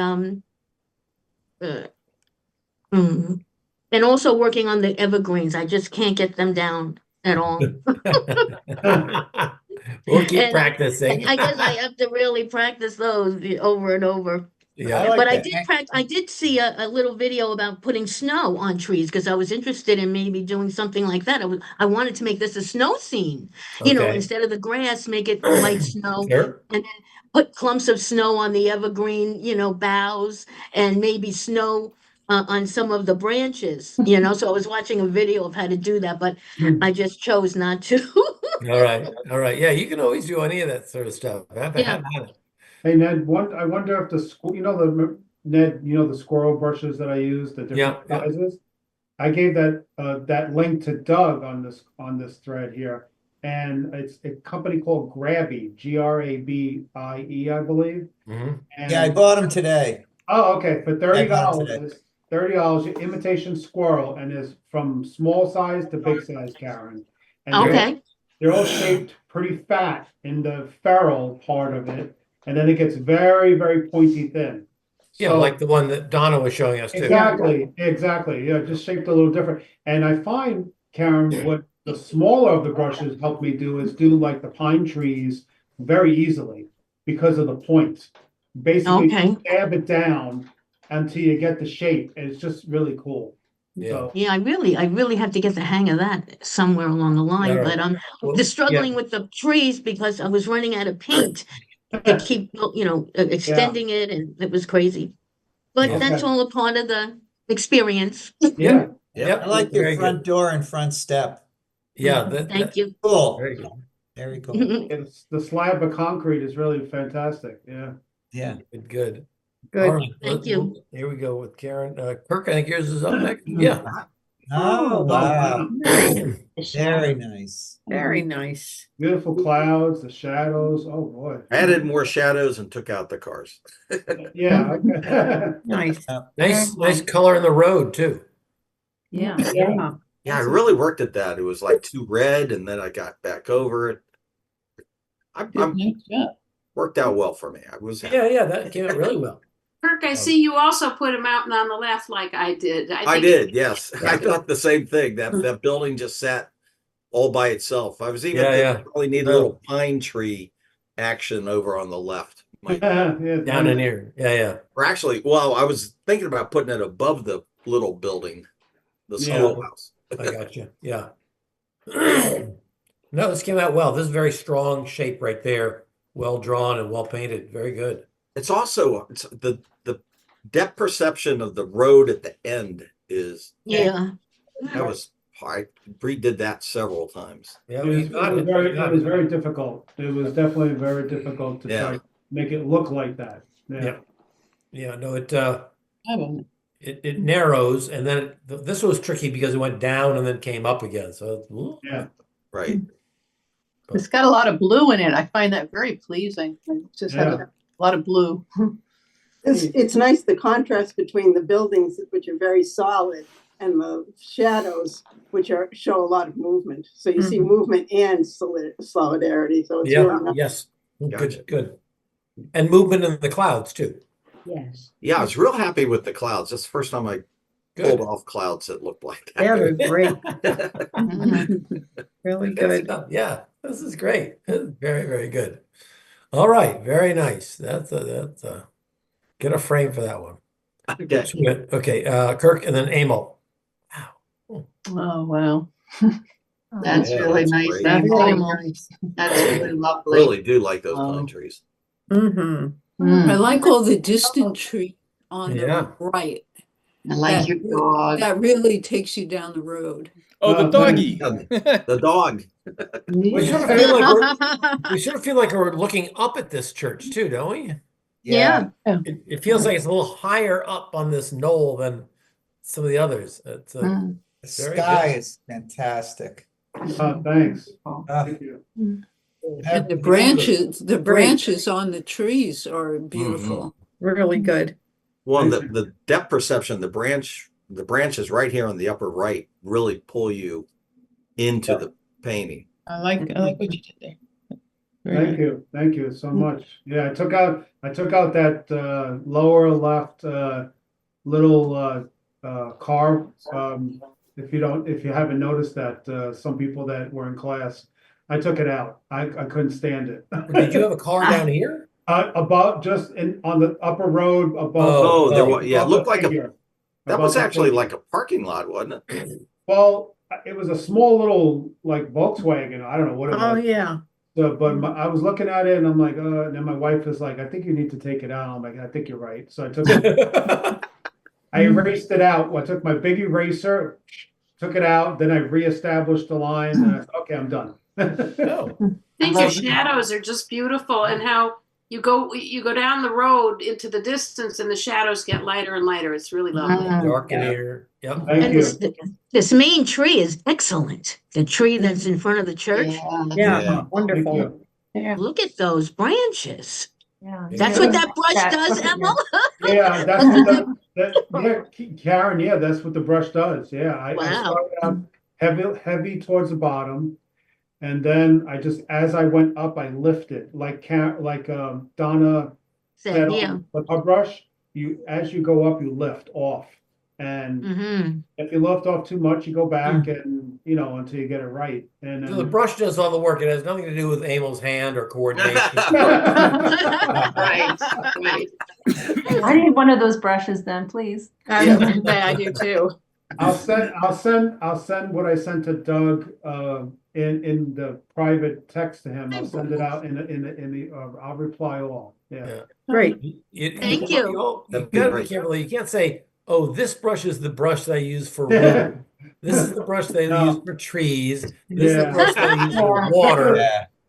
and also working on the evergreens. I just can't get them down at all. We'll keep practicing. I guess I have to really practice those over and over. Yeah. But I did see a little video about putting snow on trees because I was interested in maybe doing something like that. I wanted to make this a snow scene, instead of the grass, make it light snow, Sure. and then put clumps of snow on the evergreen, boughs, and maybe snow on some of the branches, So I was watching a video of how to do that, but I just chose not to. All right. Yeah, you can always do any of that sort of stuff. Have at it. Hey, Ned, I wonder if the squirrel brushes that I use, the different sizes, I gave that link to Doug on this thread here, and it's a company called Grabby, Grabie, I believe. Mhm. Yeah, I bought them today. Oh, okay, for I bought 'em today. $30, imitation squirrel, and is from small size to big size, Karen. And Okay. they're all shaped pretty fat in the ferrule part of it, and then it gets very, very pointy thin. Yeah, So like the one that Donna was showing us too. exactly. Yeah, just shaped a little different. And I find, Karen, what the smaller of the brushes help me do is do like the pine trees very easily because of the points. Basically, Okay. stab it down until you get the shape, and it's just really cool. Yeah. So, Yeah, I really have to get the hang of that somewhere along the line. Yeah. But Well, just struggling with the trees because I was running out of paint to keep, extending it, and it was crazy. But Yeah. that's all a part of the experience. yeah. Yep. I like your Very front good. door and front step. Yeah. Thank you. Cool. Very good. Very cool. It's the slab of concrete is really fantastic. Yeah. Yeah. Good. Good. Good. All right. Thank you. Here we go with Karen. Kirk, I think yours is up next. Yeah. Oh, wow. Nice. Very nice. Very nice. Beautiful clouds, the shadows. Oh boy. Added more shadows and took out the cars. Yeah. Okay. Nice. Nice color in the road too. Yeah. Yeah. Yeah, I really worked at that. It was like too red, and then I got back over it. I'm worked out well for me. I was happy. Yeah. That came out really well. Kirk, I see you also put a mountain on the left like I did. I did, yes. I thought the same thing. That building just sat all by itself. I was even thinking probably need a little pine tree action over on the left. Down in here. Yeah. Or actually, well, I was thinking about putting it above the little building, the schoolhouse. I got you. Yeah. No, this came out well. This is very strong shape right there. Well drawn and well painted. Very good. It's also the depth perception of the road at the end is Yeah. I redid that several times. Yeah, It was very difficult. It was definitely very difficult to try to make it look like that. Yeah. No, it narrows, and then this was tricky because it went down and then came up again. So yeah, right. It's got a lot of blue in it. I find that very pleasing. It just has a lot of blue. It's nice, the contrast between the buildings, which are very solid, and the shadows, which show a lot of movement. So you see movement and solidarity. So it's really nice. Yes. Good. And movement in the clouds too. Yes. Yeah, I was real happy with the clouds. That's the first time I pulled off clouds that looked like that. Yeah, they're great. Really good. Yeah, this is great. This is very, very good. All right, very nice. That's get a frame for that one. Okay, Kirk, and then Emil. Oh, wow. That's really nice. Great. That's Really really nice. That's really lovely. Really do like those pine trees. I like all the distant tree on the right. I like your dog. That really takes you down the road. Oh, the doggy. The dog. We sort of feel like we're looking up at this church too, don't we? Yeah. It feels like it's a little higher up on this knoll than some of the others. It's The very sky good. is fantastic. Thanks. Thank you. And the branches on the trees are beautiful. Really good. Well, the depth perception, the branches right here on the upper right really pull you into the painting. I like what you did there. Thank you so much. Yeah, I took out that lower left little car. If you haven't noticed that, some people that were in class, I took it out. I couldn't stand it. Did you have a car down here? About just on the upper road above. Oh, there was, yeah, it above looked the like figure. that Above was the actually figure. like a parking lot, wasn't it? Well, it was a small little like Volkswagen. I don't know what it Oh, was. yeah. So, but I was looking at it and I'm like, and then my wife is like, I think you need to take it out. I'm like, I think you're right. So I took it. I erased it out. I took my big eraser, took it out, then I reestablished the line, and I thought, okay, I'm done. Oh. I think the shadows are just beautiful, and how you go down the road into the distance, and the shadows get lighter and lighter. It's really lovely. Dark in here. Yep. Thank And you. this main tree is excellent. The tree that's in front of the church. Yeah, Thank wonderful. you. Yeah. Look at those branches. Yeah. That's what that brush does, Emma? Yeah, that's what yeah, Karen, yeah, that's what the brush does. Yeah, I Wow. started out heavy towards the bottom, and then as I went up, I lifted like Donna said Yeah. with her brush. As you go up, you lift off, and Mm-hmm. if you lift off too much, you go back and until you get it right. And So the then brush does all the work. It has nothing to do with Emil's hand or coordination. Right, right. I need one of those brushes then, please. I do too. I'll send what I sent to Doug in the private text to him. I'll send it out in the I'll reply all. Yeah. Great. Thank you. You gotta be careful. You can't say, "Oh, this brush is the brush that I use for wood. This is the brush that I use for trees. This is the brush that I use for water."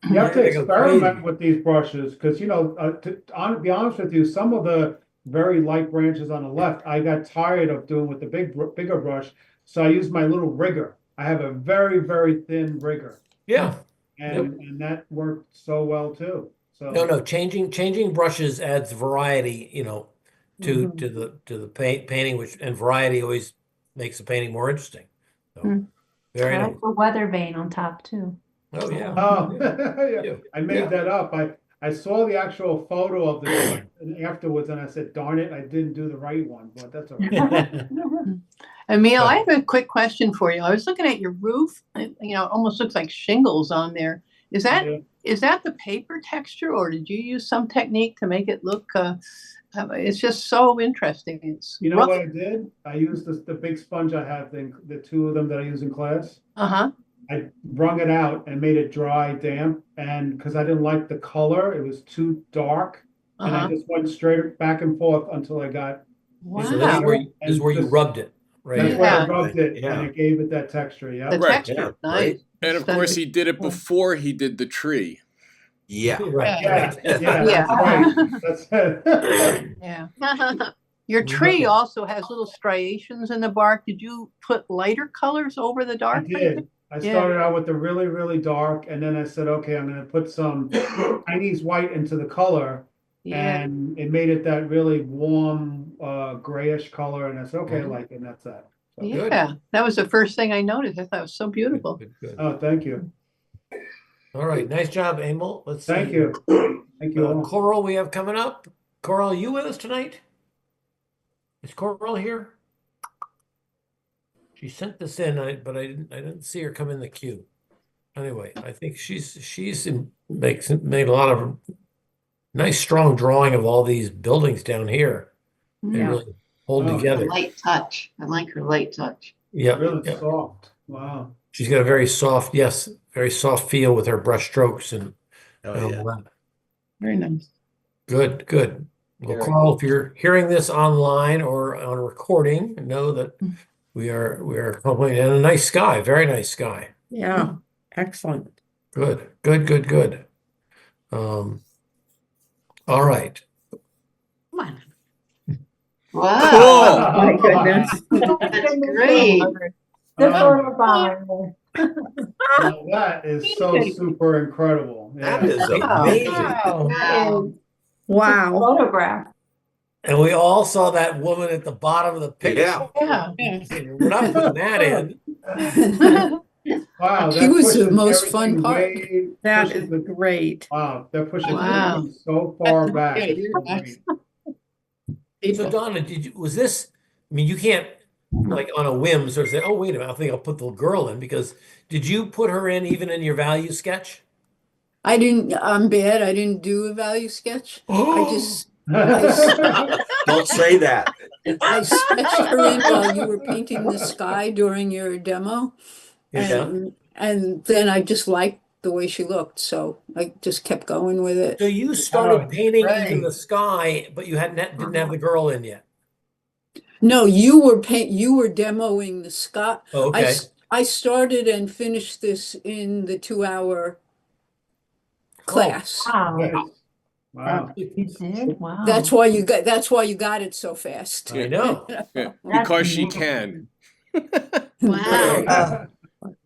You have to You're gonna go experiment crazy. with these brushes because to be honest with you, some of the very light branches on the left, I got tired of doing with the bigger brush, so I used my little rigger. I have a very, very thin rigger, Yeah. and that worked so well too. So No. Changing brushes adds variety, to the painting, and variety always makes the painting more interesting. So, very I nice. like the weather vane on top too. Oh yeah. Oh, Yeah. yeah. I made that up. I saw the actual photo of the afterwards, and I said, "Darn it, I didn't do the right one." But that's all right. Emil, I have a quick question for you. I was looking at your roof. It almost looks like shingles on there. Is that the paper texture, or did you use some technique to make it look? It's just so interesting. It's You know rough. what I did? I used the big sponge I have, the two of them that I use in class. Uh-huh. I wrung it out and made it dry, damp, and because I didn't like the color, it was too dark, and I just went straight back and forth until I got. Wow. So this is where you rubbed it, right? That's here. where I rubbed it, and it gave it that texture. Yeah, The texture, nice. And of course, he did it before he did the tree. Yeah. Right. That's right. That's it. Yeah. Your tree also has little striations in the bark. Did you put lighter colors over the I dark? did. I started out with the really, really dark, and then I said, okay, I'm going to put some Chinese white into the color, and it made it that really warm, grayish color. And I said, okay, I like it, and that's that. So, Yeah, that was the first thing I noticed. I thought it was so beautiful. Good. Oh, thank you. All right, nice job, Emil. Let's see. Thank you. Thank you. all. Coral, we have coming up. Coral, you with us tonight? Is Coral here? She sent this in, but I didn't see her come in the queue. Anyway, I think she's made a lot of nice, strong drawing of all these buildings down here. They really hold together. Light touch. I like her light touch. Yeah, Really soft. Wow. she's got a very soft feel with her brush strokes and all that. Very nice. Good. Well, Carl, if you're hearing this online or on a recording, know that we are accompanying in a nice sky, very nice sky. Yeah, excellent. Good. All right. Come on. Wow. Oh my goodness. That's great. The photo bomber. Now that is so super incredible. That Yeah. is amazing. Wow. Wow. Photograph. And we all saw that woman at the bottom of the picture. Yeah. We're not putting that in. Wow. He that was the pushes most fun everything part. That pushes is the- great. Wow, that pushes Wow. everything so far back. Good. It's great. So Donna, was this, I mean, you can't like on a whim sort of say, oh, wait a minute, I think I'll put the girl in, because did you put her in even in your value sketch? I'm bad. I didn't do a value sketch. I just, Don't say that. I sketched her in while you were painting the sky during your demo. And then I just liked the way she looked. So I just kept going with it. So you started painting great. even the sky, but you didn't have the girl in yet. No, you were demoing the sky. Oh, okay. I started and finished this in the 2-hour class. Wow. Nice. Wow. You did? Wow. That's why you got it so fast. I know. Yeah, That's because she amazing. can. Wow.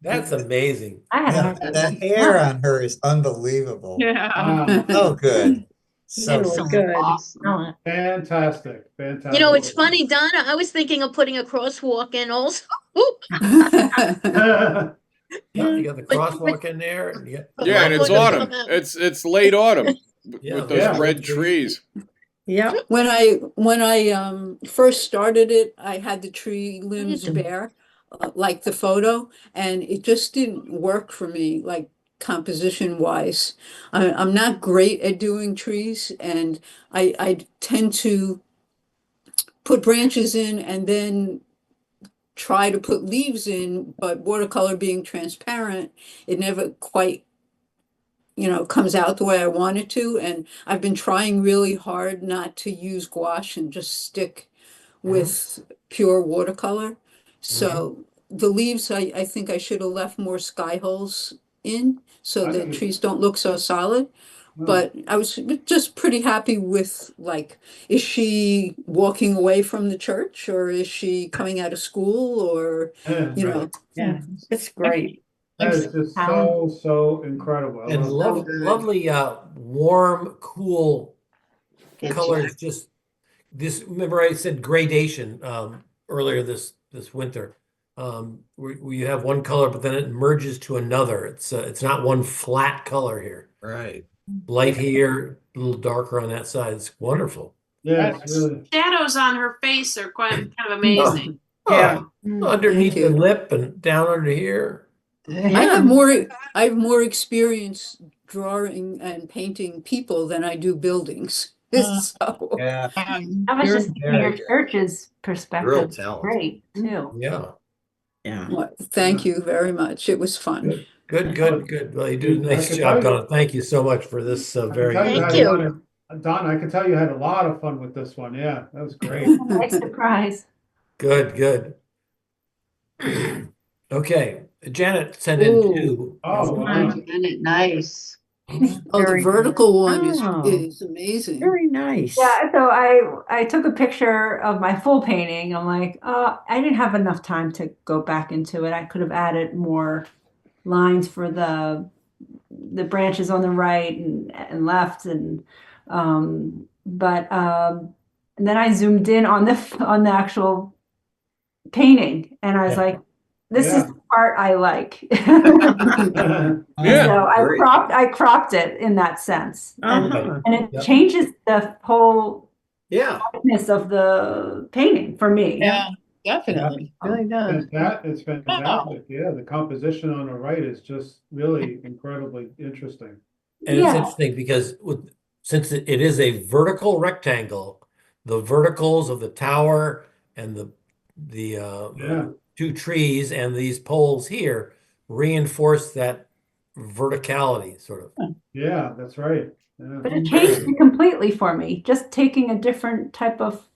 That's amazing. I had a Yeah, hard the time. hair on her is unbelievable. Yeah. So good. So Really good. good. Awesome. Fantastic. Fantastic. You know, it's funny, Donna, I was thinking of putting a crosswalk in also. Yeah, you got the crosswalk in there. And Yeah, and it's Going to autumn. come out. It's late autumn Yeah, with those yeah. red trees. Yep. When I first started it, I had the tree limbs bare, like the photo, and it just didn't work for me, like composition wise. I'm not great at doing trees, and I tend to put branches in and then try to put leaves in, but watercolor being transparent, it never quite comes out the way I want it to. And I've been trying really hard not to use gouache and just stick with pure watercolor. So the leaves, I think I should have left more sky holes in so I the think trees don't look so solid. But I was just pretty happy with, like, is she walking away from the church, or is she coming out of school, or, Yeah, it's great. That is just so incredible. I And love it. lovely, warm, cool It's colors. Just this. Remember, I said gradation earlier this winter. Where you have one color, but then it merges to another. It's not one flat color here. Right. Light here, a little darker on that side. It's wonderful. Yeah, it's really. Shadows on her face are kind of amazing. Yeah. Underneath Thank the you. lip and down under here. I have more experience drawing and painting people than I do buildings. So, Yeah. I was just thinking your church's perspective. Real talent. Great too. Yeah. Yeah. well, thank you very much. It was fun. Good. Well, you did a I nice can job, tell you- Donna. Thank you so much for this very I can tell Thank had you. a lot of- Don, I can tell you had a lot of fun with this one. Yeah, that was great. Nice surprise. good. Okay, Janet sent in Ooh. two. Oh, wow. Isn't it nice? Oh, the Very vertical one Oh. is amazing. Very nice. Yeah, so I took a picture of my full painting. I'm like, I didn't have enough time to go back into it. I could have added more lines for the branches on the right and left, and then I zoomed in on the actual painting, and I was Yeah. like, this is Yeah. the part I like. Yeah. So Great. I cropped it in that sense, Uh-huh. and it Yep. changes the whole Yeah. thickness of the painting for me. Yeah, definitely. Really does. It's fantastic. Yeah, the composition on the right is just really incredibly interesting. And it's Yeah. interesting because since it is a vertical rectangle, the verticals of the tower and the Yeah. two trees and these poles here reinforce that verticality, sort of. Yeah, that's right. Yeah. But it changed it completely for me, just taking a different type of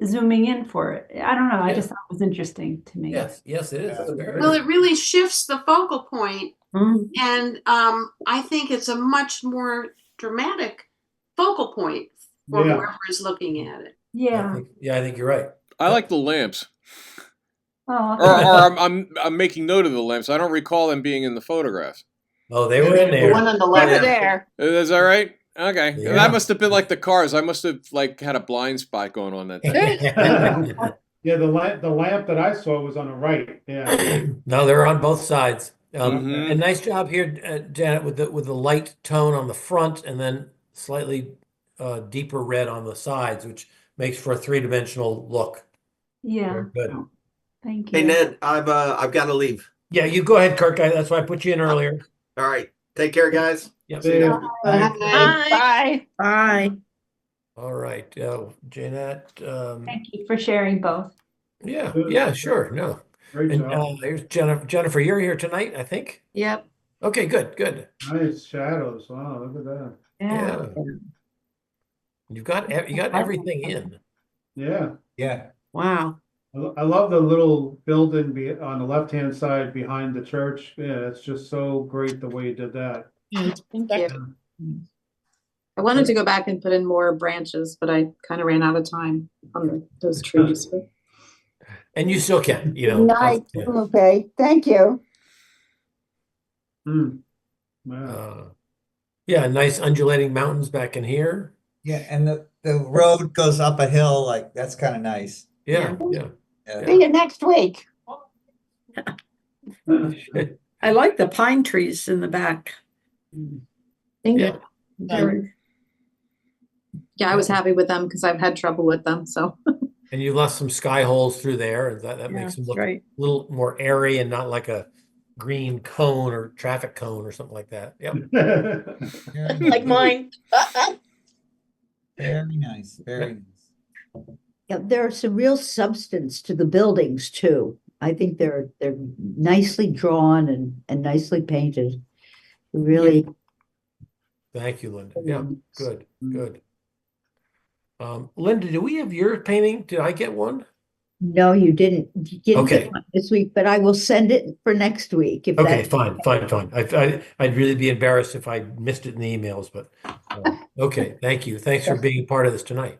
zooming in for it. I don't know. I Yeah. just thought it was interesting to me. Yes, it is. It's very Well, it really shifts the focal point, Mhm. and I think it's a much more dramatic focal point for Yeah. whoever is looking at it. Yeah. I think you're right. I like the lamps, Oh, or I'm making note of the lamps. I don't recall them being in the photographs. Oh, they were in The there. one on the Over left. there. Is that right? Okay, Yeah. that must have been like the cars. I must have like had a blind spot going on that day. Yeah, the lamp that I saw was on the right. Yeah. No, they're on both sides. Mhm. And nice job here, Janet, with the light tone on the front and then slightly deeper red on the sides, which makes for a three-dimensional look. yeah. Very good. Thank you. Hey, Ned, I've got to leave. Yeah, you go ahead, Kirk. That's why I put you in earlier. All right. Take care, guys. Yep. See ya. Bye. Bye. Bye. All right, Janet. Thank you for sharing both. Yeah, sure. No. Great And job. here's Jennifer. You're here tonight, I think. Yep. Okay, good. Nice shadows. Wow, look at that. Yeah. Yeah. You got everything in. Yeah. Yeah. Wow. I love the little building on the left-hand side behind the church. Yeah, it's just so great the way you did that. Thank you. I wanted to go back and put in more branches, but I kind of ran out of time on those trees. And you still can, Good night. yeah. Okay, thank you. Wow. Yeah, nice undulating mountains back in here. Yeah, and the road goes up a hill, like that's kind of nice. Yeah. See you next week. I like the pine trees in the back. Yeah. Very- Yeah, I was happy with them because I've had trouble with them. So And you left some sky holes through there, and that makes them look right. a little more airy and not like a green cone or traffic cone or something like that. Yep. Like mine. Very nice, very nice. Yeah, there's some real substance to the buildings too. I think they're nicely drawn and nicely painted. Really. Thank you, Linda. Yeah, good. Linda, do we have your painting? Did I get one? No, you didn't. You didn't Okay. get one this week, but I will send it for next week. If Okay, that's fine. I'd really be embarrassed if I missed it in the emails, but okay, thank you. Thanks for being part of this tonight.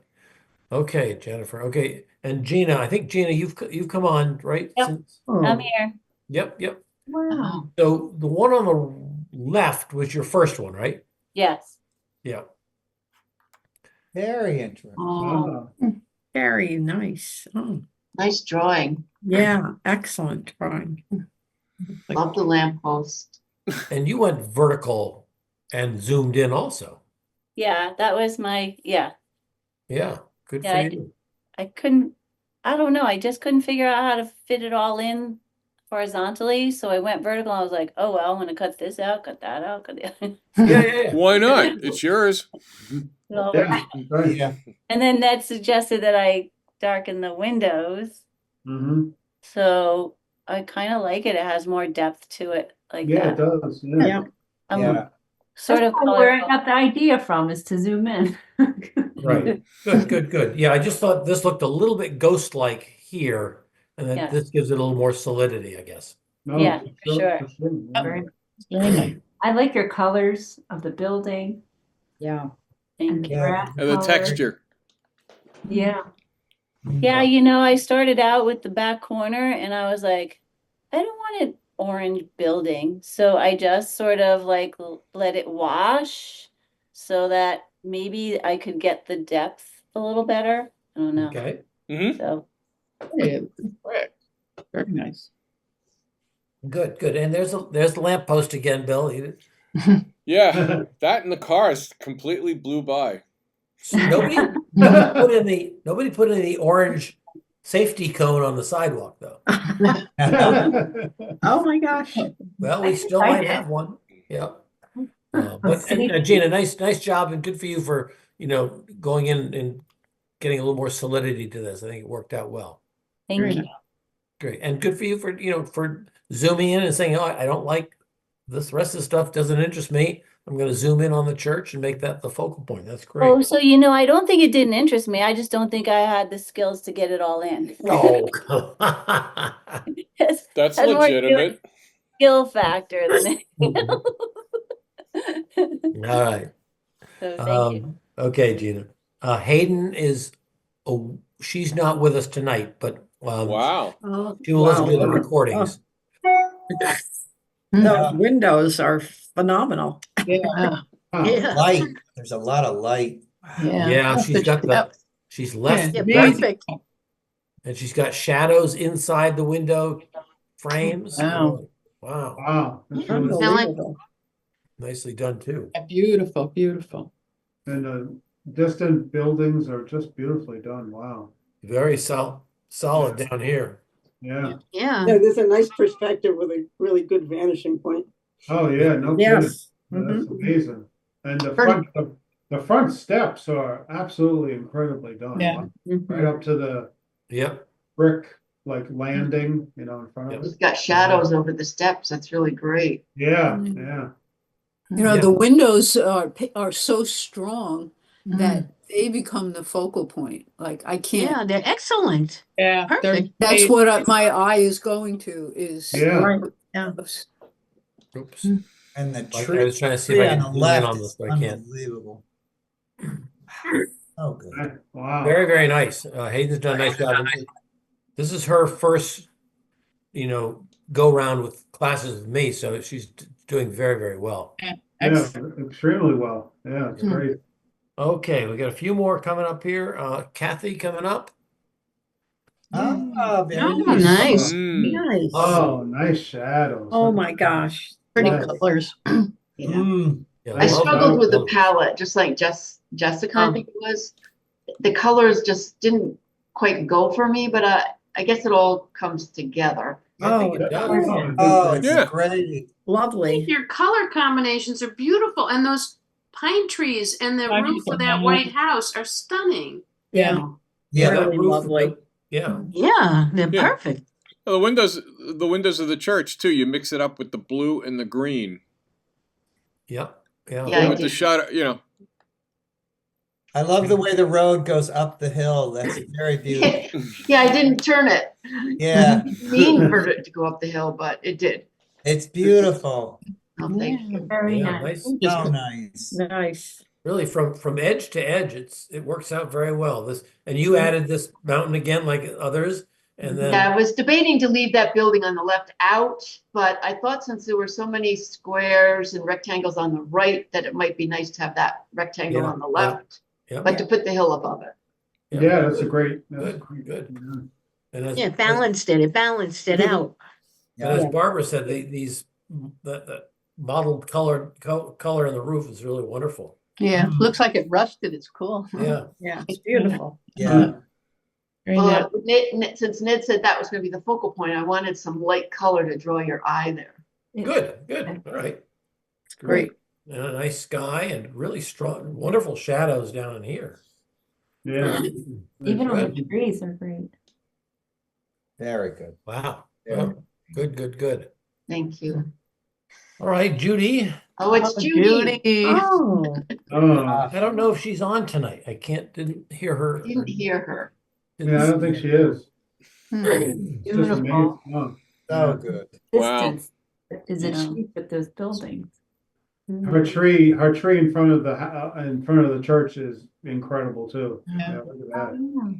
Okay, Jennifer. Okay, and Gina, I think Gina, you've come on, right? Yep, I'm here. Yep. Wow. So the one on the left was your first one, right? Yes. Yeah. Very interesting. Oh, very nice. Oh, Nice drawing. yeah, excellent drawing. Love the lamppost. And you went vertical and zoomed in also. Yeah, that was my, Yeah, good for Yeah, you. I couldn't, I don't know, I just couldn't figure out how to fit it all in horizontally, so I went vertical. I was like, oh, well, I'm gonna cut this out, cut that out, cut the Yeah. Why not? It's yours. Well, Yeah. And then Ned suggested that I darken the windows, so I kind of like it. It has more depth to it, like Yeah, that. it does. Yeah. I'm sort of where I colorful. got the idea from is to zoom in. Right. Good. Yeah, I just thought this looked a little bit ghost-like here, and then Yeah. this gives it a little more solidity, I guess. No, Yeah, for sure. Very nice. I like your colors of the building. Yeah. Thank you. Grass And the color. texture. Yeah. Yeah, I started out with the back corner and I was like, I don't want an orange building. So I just sort of like let it wash so that maybe I could get the depth a little better. I don't know. Okay. So Very nice. Good. And there's the lamppost again, Bill. Yeah, that in the cars completely blew by. Nobody put in the orange safety cone on the sidewalk, though. Oh my gosh. Well, we still I might did. have one. Yeah. But Gina, nice job, and good for you for going in and getting a little more solidity to this. I think it worked out well. thank you. Great, and good for you for zooming in and saying, "Oh, I don't like this rest of the stuff. Doesn't interest me. I'm going to zoom in on the church and make that the focal point." That's great. Oh, so I don't think it didn't interest me. I just don't think I had the skills to get it all in. Oh, That's more legitimate. Skill factor than all right. So thank you. Okay, Gina. Hayden she's not with us tonight, but Wow. she will listen to the recordings. Those windows are phenomenal. Yeah. Yeah. Light. There's a lot of light. Yeah, she's left Yeah, right, perfect. and she's got shadows inside the window frames. Wow. Wow. Wow. That's really Unbelievable. Nicely done too. Beautiful, beautiful. And the distant buildings are just beautifully done. Wow. Very solid down here. Yeah. Yeah. Yeah, there's a nice perspective with a really good vanishing point. Oh yeah, no kidding. Yes. That's amazing. And the front steps are absolutely incredibly done. Yeah. Right up to the Yep. brick like landing, in front of It's it. got shadows over the steps. That's really great. Yeah. The windows are so strong that they become the focal point. Like I can't. Yeah, they're excellent. Yeah. Perfect. That's what my eye is going to is. Yeah. Right. Yeah. Oops. And the I tree was trying to see if I on can the zoom in left on is this, but I can't. unbelievable. Oh, good. Wow. Very, very nice. Hayden's done a nice job. This is her first, go round with classes with me, so she's doing very, very well. Yeah, extremely well. Yeah, it's great. Okay, we got a few more coming up here. Kathy coming up. Oh, very Oh, nice. nice. Nice. Oh, nice shadows. Oh my gosh. Pretty Yeah. colors. Yeah. Yeah, I love struggled with the colors. palette, just like Jessica, I think it was. The colors just didn't quite go for me, but I guess it all comes together. I think it does. Oh, it's Yeah. great. Lovely. Your color combinations are beautiful, and those pine trees and the roof of that White House are stunning. Yeah. Yeah, that Really roof. lovely. Yeah. Yeah, they're Yeah. perfect. Well, the windows of the church too. You mix it up with the blue and the green. Yep. Yeah. Yeah, I With the did. shot, I love the way the road goes up the hill. That's very beautiful. Yeah, I didn't turn it. Yeah, Mean for it to go up the hill, but it did. it's beautiful. Oh, thank you. Very Yeah, nice. nice. So nice. Nice. Really, from edge to edge, it works out very well. And you added this mountain again, like others, and then Yeah, I was debating to leave that building on the left out, but I thought since there were so many squares and rectangles on the right, that it might be nice to have that rectangle Yeah, on the left, yeah. but to put the hill above it. Yeah, that's a great. Good, good. And as, Yeah, balanced it. It balanced it out. and as Barbara said, the mottled color in the roof is really wonderful. Yeah, looks like it rusted. It's cool. Yeah. Yeah, it's beautiful. Yeah. Well, since Ned said that was going to be the focal point, I wanted some light color to draw your eye there. Good. All right. It's great. And a nice sky and really strong, wonderful shadows down in here. Yeah. Even on Good. the trees are great. Very good. Wow. Yeah. Well, good. Thank you. All right, Judy. Oh, it's Judy. Oh. I don't know if she's on tonight. Didn't hear her. Didn't hear her. Yeah, I don't think she is. It's just amazing. Oh, So good. Wow. Distance is achieved with those buildings. Her tree in front of the church is incredible too. Yeah. Look at that. Oh,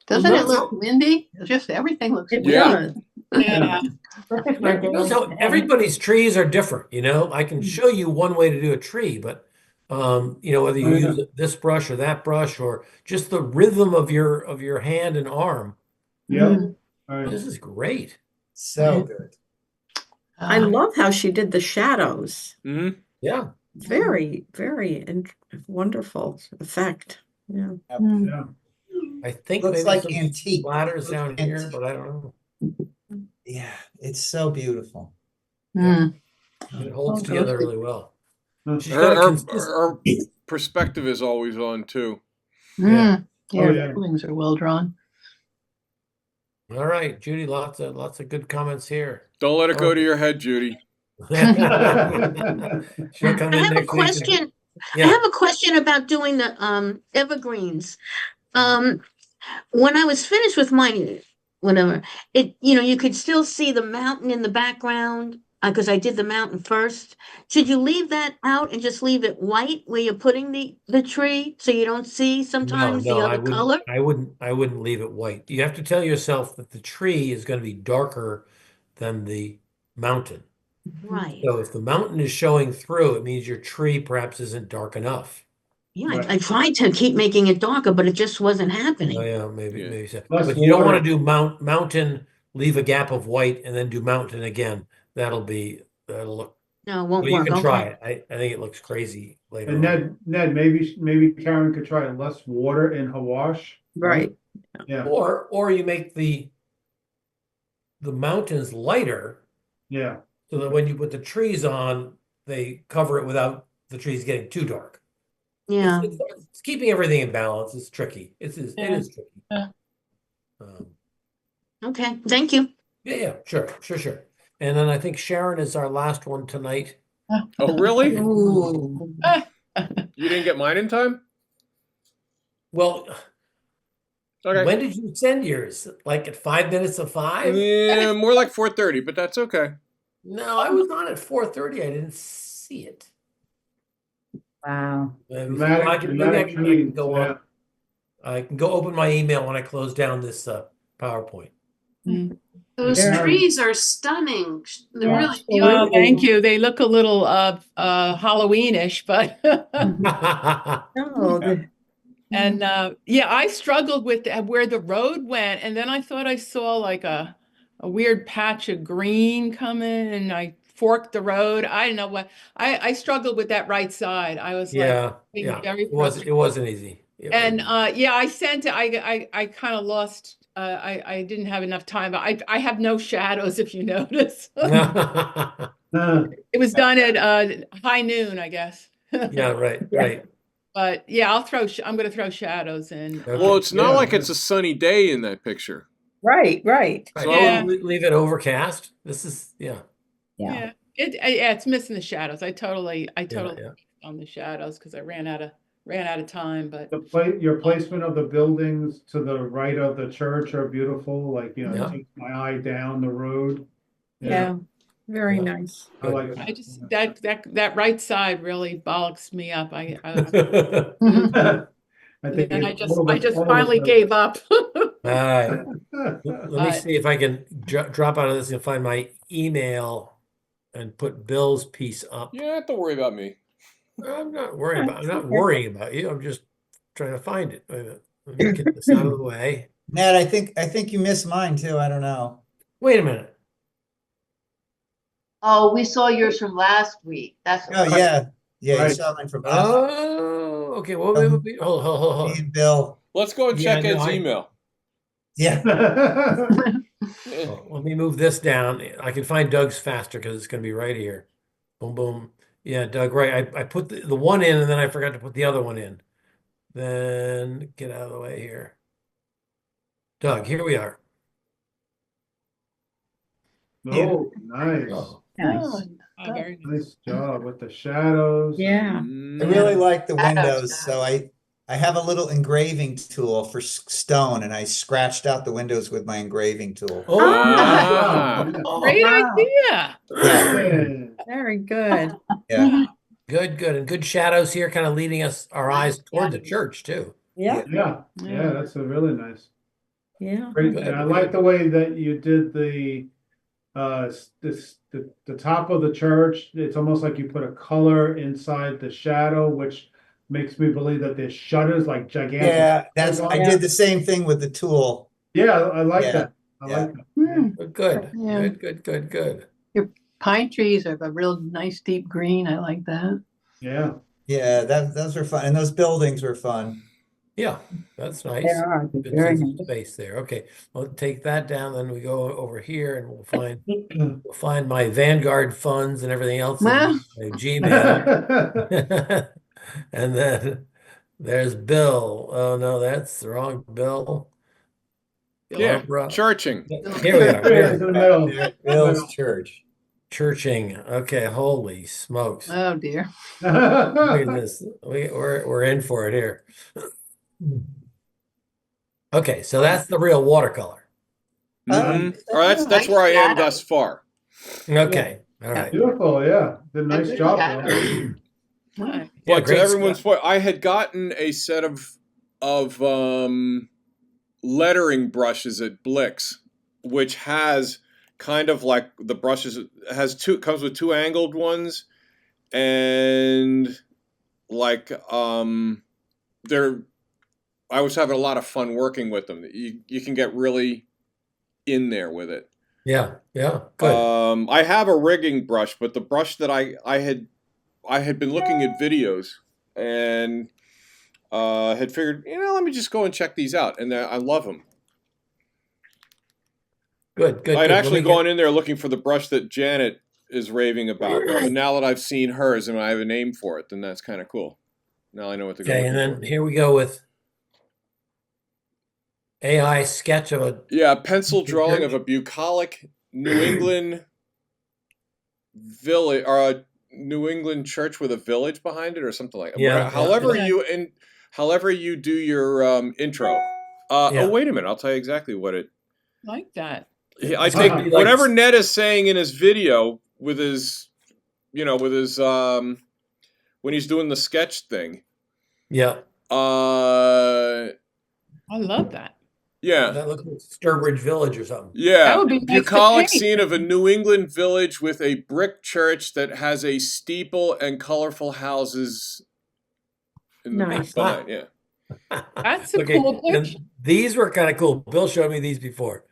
Doesn't it look windy? Just everything looks windy. Yeah. Yeah. perfect for a day like So today. everybody's trees are different, I can show you one way to do a tree, but whether you use this brush or that brush or just the rhythm of your hand and arm, Yeah. Right. this is great. So good. I love how she did the shadows. Mm-hmm. Yeah. Very, very wonderful effect. Yeah. Yeah. I think Looks maybe like some antique. splatters down here, but I don't know. Yeah, it's so beautiful. It holds Oh, together good. really well. She's got a Her perspective is always on too. Yeah, Oh, yeah. buildings are well drawn. All right, Judy, lots of good comments here. Don't let it go to your head, Judy. She'll come I in have a next week. question. Yeah. I have a question about doing the evergreens. When I was finished with mine, whatever, you could still see the mountain in the background because I did the mountain first. Should you leave that out and just leave it white where you're putting the tree so you don't see sometimes the other color? I wouldn't leave it white. You have to tell yourself that the tree is going to be darker than the mountain. Right. So if the mountain is showing through, it means your tree perhaps isn't dark enough. Yeah, Right. I tried to keep making it darker, but it just wasn't happening. Oh yeah, maybe so. Plus But you don't want water. to do mountain, leave a gap of white, and then do mountain again. That'll look. No, it won't Well, you work. can Okay. try it. I think it looks crazy later And on. Ned, maybe Karen could try less water in her wash. Right. Yeah. Or you make the mountains lighter Yeah. so that when you put the trees on, they cover it without the trees getting too dark. Yeah. It's keeping everything in balance. It's tricky. It is tricky. Yeah. Okay. Thank you. Yeah, sure. And then I think Sharon is our last one tonight. Oh, really? Ooh. You didn't get mine in time? Well, Okay. when did you send yours? Like at 5 minutes of 5? Yeah, more like 4:30, but that's okay. No, I was on at 4:30. I didn't see it. Wow. Maybe I can Dramatic go yeah. on. I can go open my email when I close down this PowerPoint. Those Yeah. trees are stunning. They're Yeah, really absolutely. beautiful. Thank you. They look a little Halloweenish, but Oh, and yeah, I struggled with where the road went, and then I thought I saw like a weird patch of green coming, and I forked the road. I don't know what I struggled with that right side. I was like being very frustrated. It wasn't easy. And yeah, I sent it. I kind of lost. I didn't have enough time. But I have no shadows, if you notice. It was done at high noon, I guess. Yeah, right. But yeah, I'm going to throw shadows in. Well, it's not like it's a sunny day in that picture. Right. So Yeah. leave it overcast. This is Yeah. It's missing the shadows. I totally on the shadows because I ran out of time. But your placement of the buildings to the right of the church are beautiful. Like, you know, it takes my eye down the road. Yeah. Very nice. I like I just that right side really bollocks me up. I think and I just finally gave up. All right. Let me see if I can drop out of this and find my email and put Bill's piece up. You don't have to worry about me. I'm not worrying about you. I'm just trying to find it. Let me get this out of the way. Ned, I think you missed mine too. I don't know. Wait a minute. Oh, we saw yours from last week. That's yeah. You Right. saw mine from last Oh, okay. Well, hold me on. and Bill. Let's go and check Ed's email. Yeah. Let me move this down. I can find Doug's faster because it's going to be right here. Boom, boom. Yeah, Doug, right. I put the one in and then I forgot to put the other one in. Then get out of the way here. Doug, here we are. Oh, nice. Nice. Very nice job with the shadows. Yeah. I really like the windows, so I have a little engraving tool for stone, and I scratched out the windows with my engraving tool. Great idea. Yeah. Very good. Yeah. Good. And good shadows here, kind of leading our eyes toward the church too. Yeah, that's a really nice. Yeah. Great. And I like the way that you did the top of the church. It's almost like you put a color inside the shadow, which makes me believe that there's shutters, like gigantic. Yeah, I did the same thing with the tool. Yeah, I like that. I like that. Good. Your pine trees are a real nice deep green. I like that. Yeah. Yeah, those are fun. And those buildings were fun. Yeah, that's nice. They are. Good Very sense of nice. space there. Okay, we'll take that down. Then we go over here and we'll find my Vanguard funds and everything else in my Gmail. And then there's Bill. Oh no, that's the wrong Bill. Yeah, Barbara. churching. Here we are. Bill's church. Churching. Okay, holy smokes. Oh dear. Look at this. We're in for it here. Okay, so that's the real watercolor. All right, that's where I am thus far. Okay, all right. Beautiful, yeah. Did a nice job. But to everyone's point, I had gotten a set of lettering brushes at Blix, which has kind of like the brushes comes with two angled ones, and like I was having a lot of fun working with them. You can get really in there with it. Yeah, good. I have a rigging brush, but the brush that I had been looking at videos and had figured, let me just go and check these out, and I love them. Good. I'd actually gone in there looking for the brush that Janet is raving about, but now that I've seen hers and I have a name for it, then that's kind of cool. Now I know what to go. Okay, and then here we go with AI sketch of a pencil drawing of a bucolic New England village or a New England church with a village behind it or something like that. Yeah. However you do your intro. Oh, wait a minute. I'll tell you exactly what it. Like that. I take whatever Ned is saying in his video with his when he's doing the sketch thing. Yeah. I love that. Yeah. That looks like Sturbridge Village or something. Yeah. That would be nice to Bucolic paint. scene of a New England village with a brick church that has a steeple and colorful houses in the Nice. behind. Yeah. That's a Okay, cool and picture. these were kind of cool. Bill showed me these before.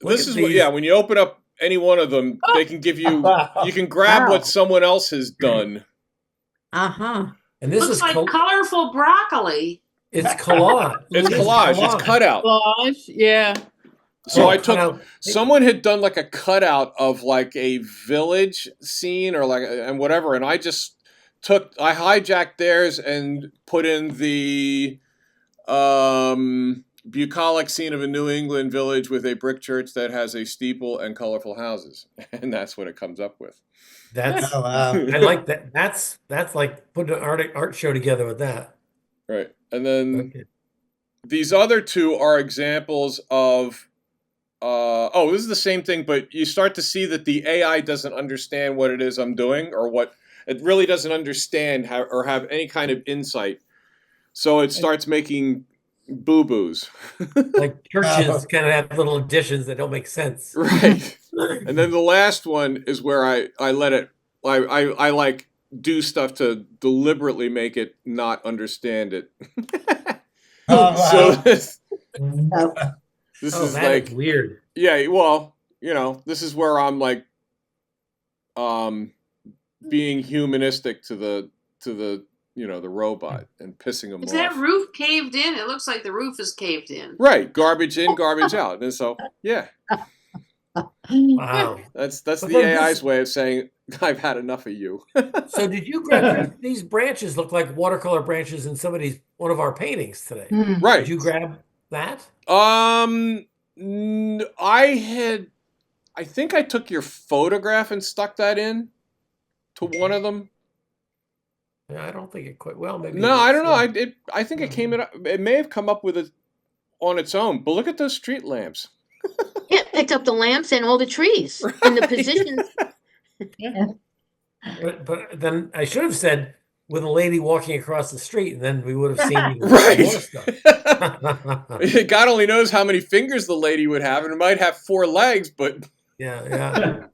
Look This at is what, these. yeah, when you open up any one of them, they can give you, you can grab Wow. what someone else has done. Uh-huh. And this Looks is like colorful broccoli. it's collage. It's collage. It's cutout. Collage, yeah. So I cut took, out. someone had done like a cutout of like a village scene or like, and whatever. And I just I hijacked theirs and put in the bucolic scene of a New England village with a brick church that has a steeple and colorful houses. And that's what it comes up with. That's Oh, wow. I like that. That's like putting an art show together with that. Right. And then Okay. these other two are examples of this is the same thing, but you start to see that the AI doesn't understand what it is I'm doing, or what it really doesn't understand or have any kind of insight. So it starts making boo-boos. Like churches kind of have little additions that don't make sense. Right. And then the last one is where I let it, I like do stuff to deliberately make it not understand it. Oh, So wow. this Oh, is that like is weird. Yeah, well, this is where I'm like being humanistic to the the robot and pissing them Is off. that roof caved in? It looks like the roof is caved in. Right, garbage in, garbage out. And so, yeah. Wow. That's But the then AI's way of saying I've had enough of you. So did you grab these branches? Look like watercolor branches in one of our paintings today. Right. Did you grab that? I think I took your photograph and stuck that in to one of them. Yeah, I don't think it quite well. Maybe. No, I don't know. I think it came in. It may have come up with it on its own. But look at those street lamps. Yeah, picked up the lamps and all the trees and the positions. But then I should have said with a lady walking across the street, and then we would have seen even Right. more stuff. God only knows how many fingers the lady would have, and it might have 4 legs, but Yeah.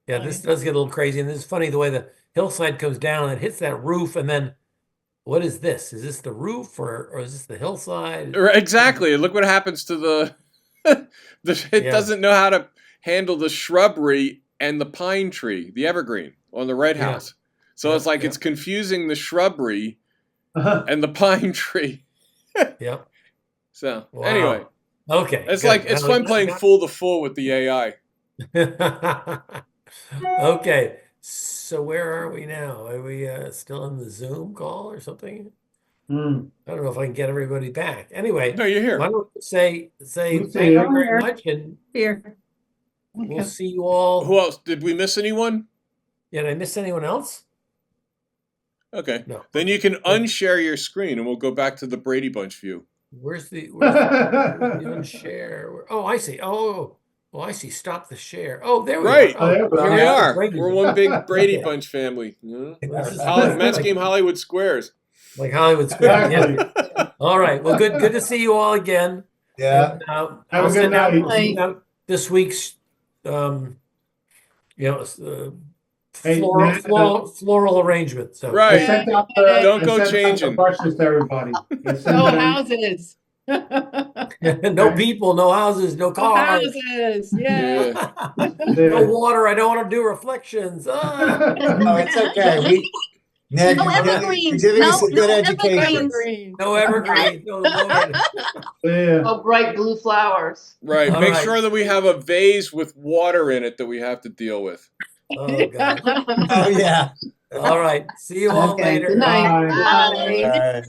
This does get a little crazy, and it's funny the way the hillside comes down and hits that roof, and then what is this? Is this the roof or is this the hillside? exactly. Look what happens to the. It doesn't know how to handle the shrubbery and the pine tree, the evergreen on the red house. So it's like it's confusing the shrubbery and the pine tree. Yep. So Wow. anyway, Okay. it's good. like it's Now, fun playing fool the fool with the AI. Okay. So where are we now? Are we still in the Zoom call or something? I don't know if I can get everybody back. Anyway, No, you're here. why don't we say thank you here. very much, and Here. we'll see you all. Who else? Did we miss anyone? Did I miss anyone else? Okay. No. Then you can unshare your screen and we'll go back to the Brady Bunch view. Where's the unshare? Oh, I see. Oh, I see. Stop the share. Oh, there we Right. are. Here we yeah, are. Brady We're Bunch. one big Brady Yeah. Bunch family. Yeah. This is Mets like- game Hollywood Squares. Like Hollywood Square. Yeah. All right. Well, good to see you all again. Yeah. And, Have a I'll good send out, night. I'll send out this week's, Hey, floral arrangement. So Right. I sent out Don't I go sent out the changing. brushes to everybody. I sent No them- houses. no people, no houses, no No cars. houses, yeah. No water. I don't want to do reflections. Ah. Oh, it's okay. Ned, No you're evergreens. giving us No, a good no education. evergreens. No evergreen. No wood. Yeah. Oh, bright blue flowers. Right. All Make right. sure that we have a vase with water in it that we have to deal with. Oh, God. Oh, yeah. All right. See you all Okay, later. good night. Bye. Bye. All right.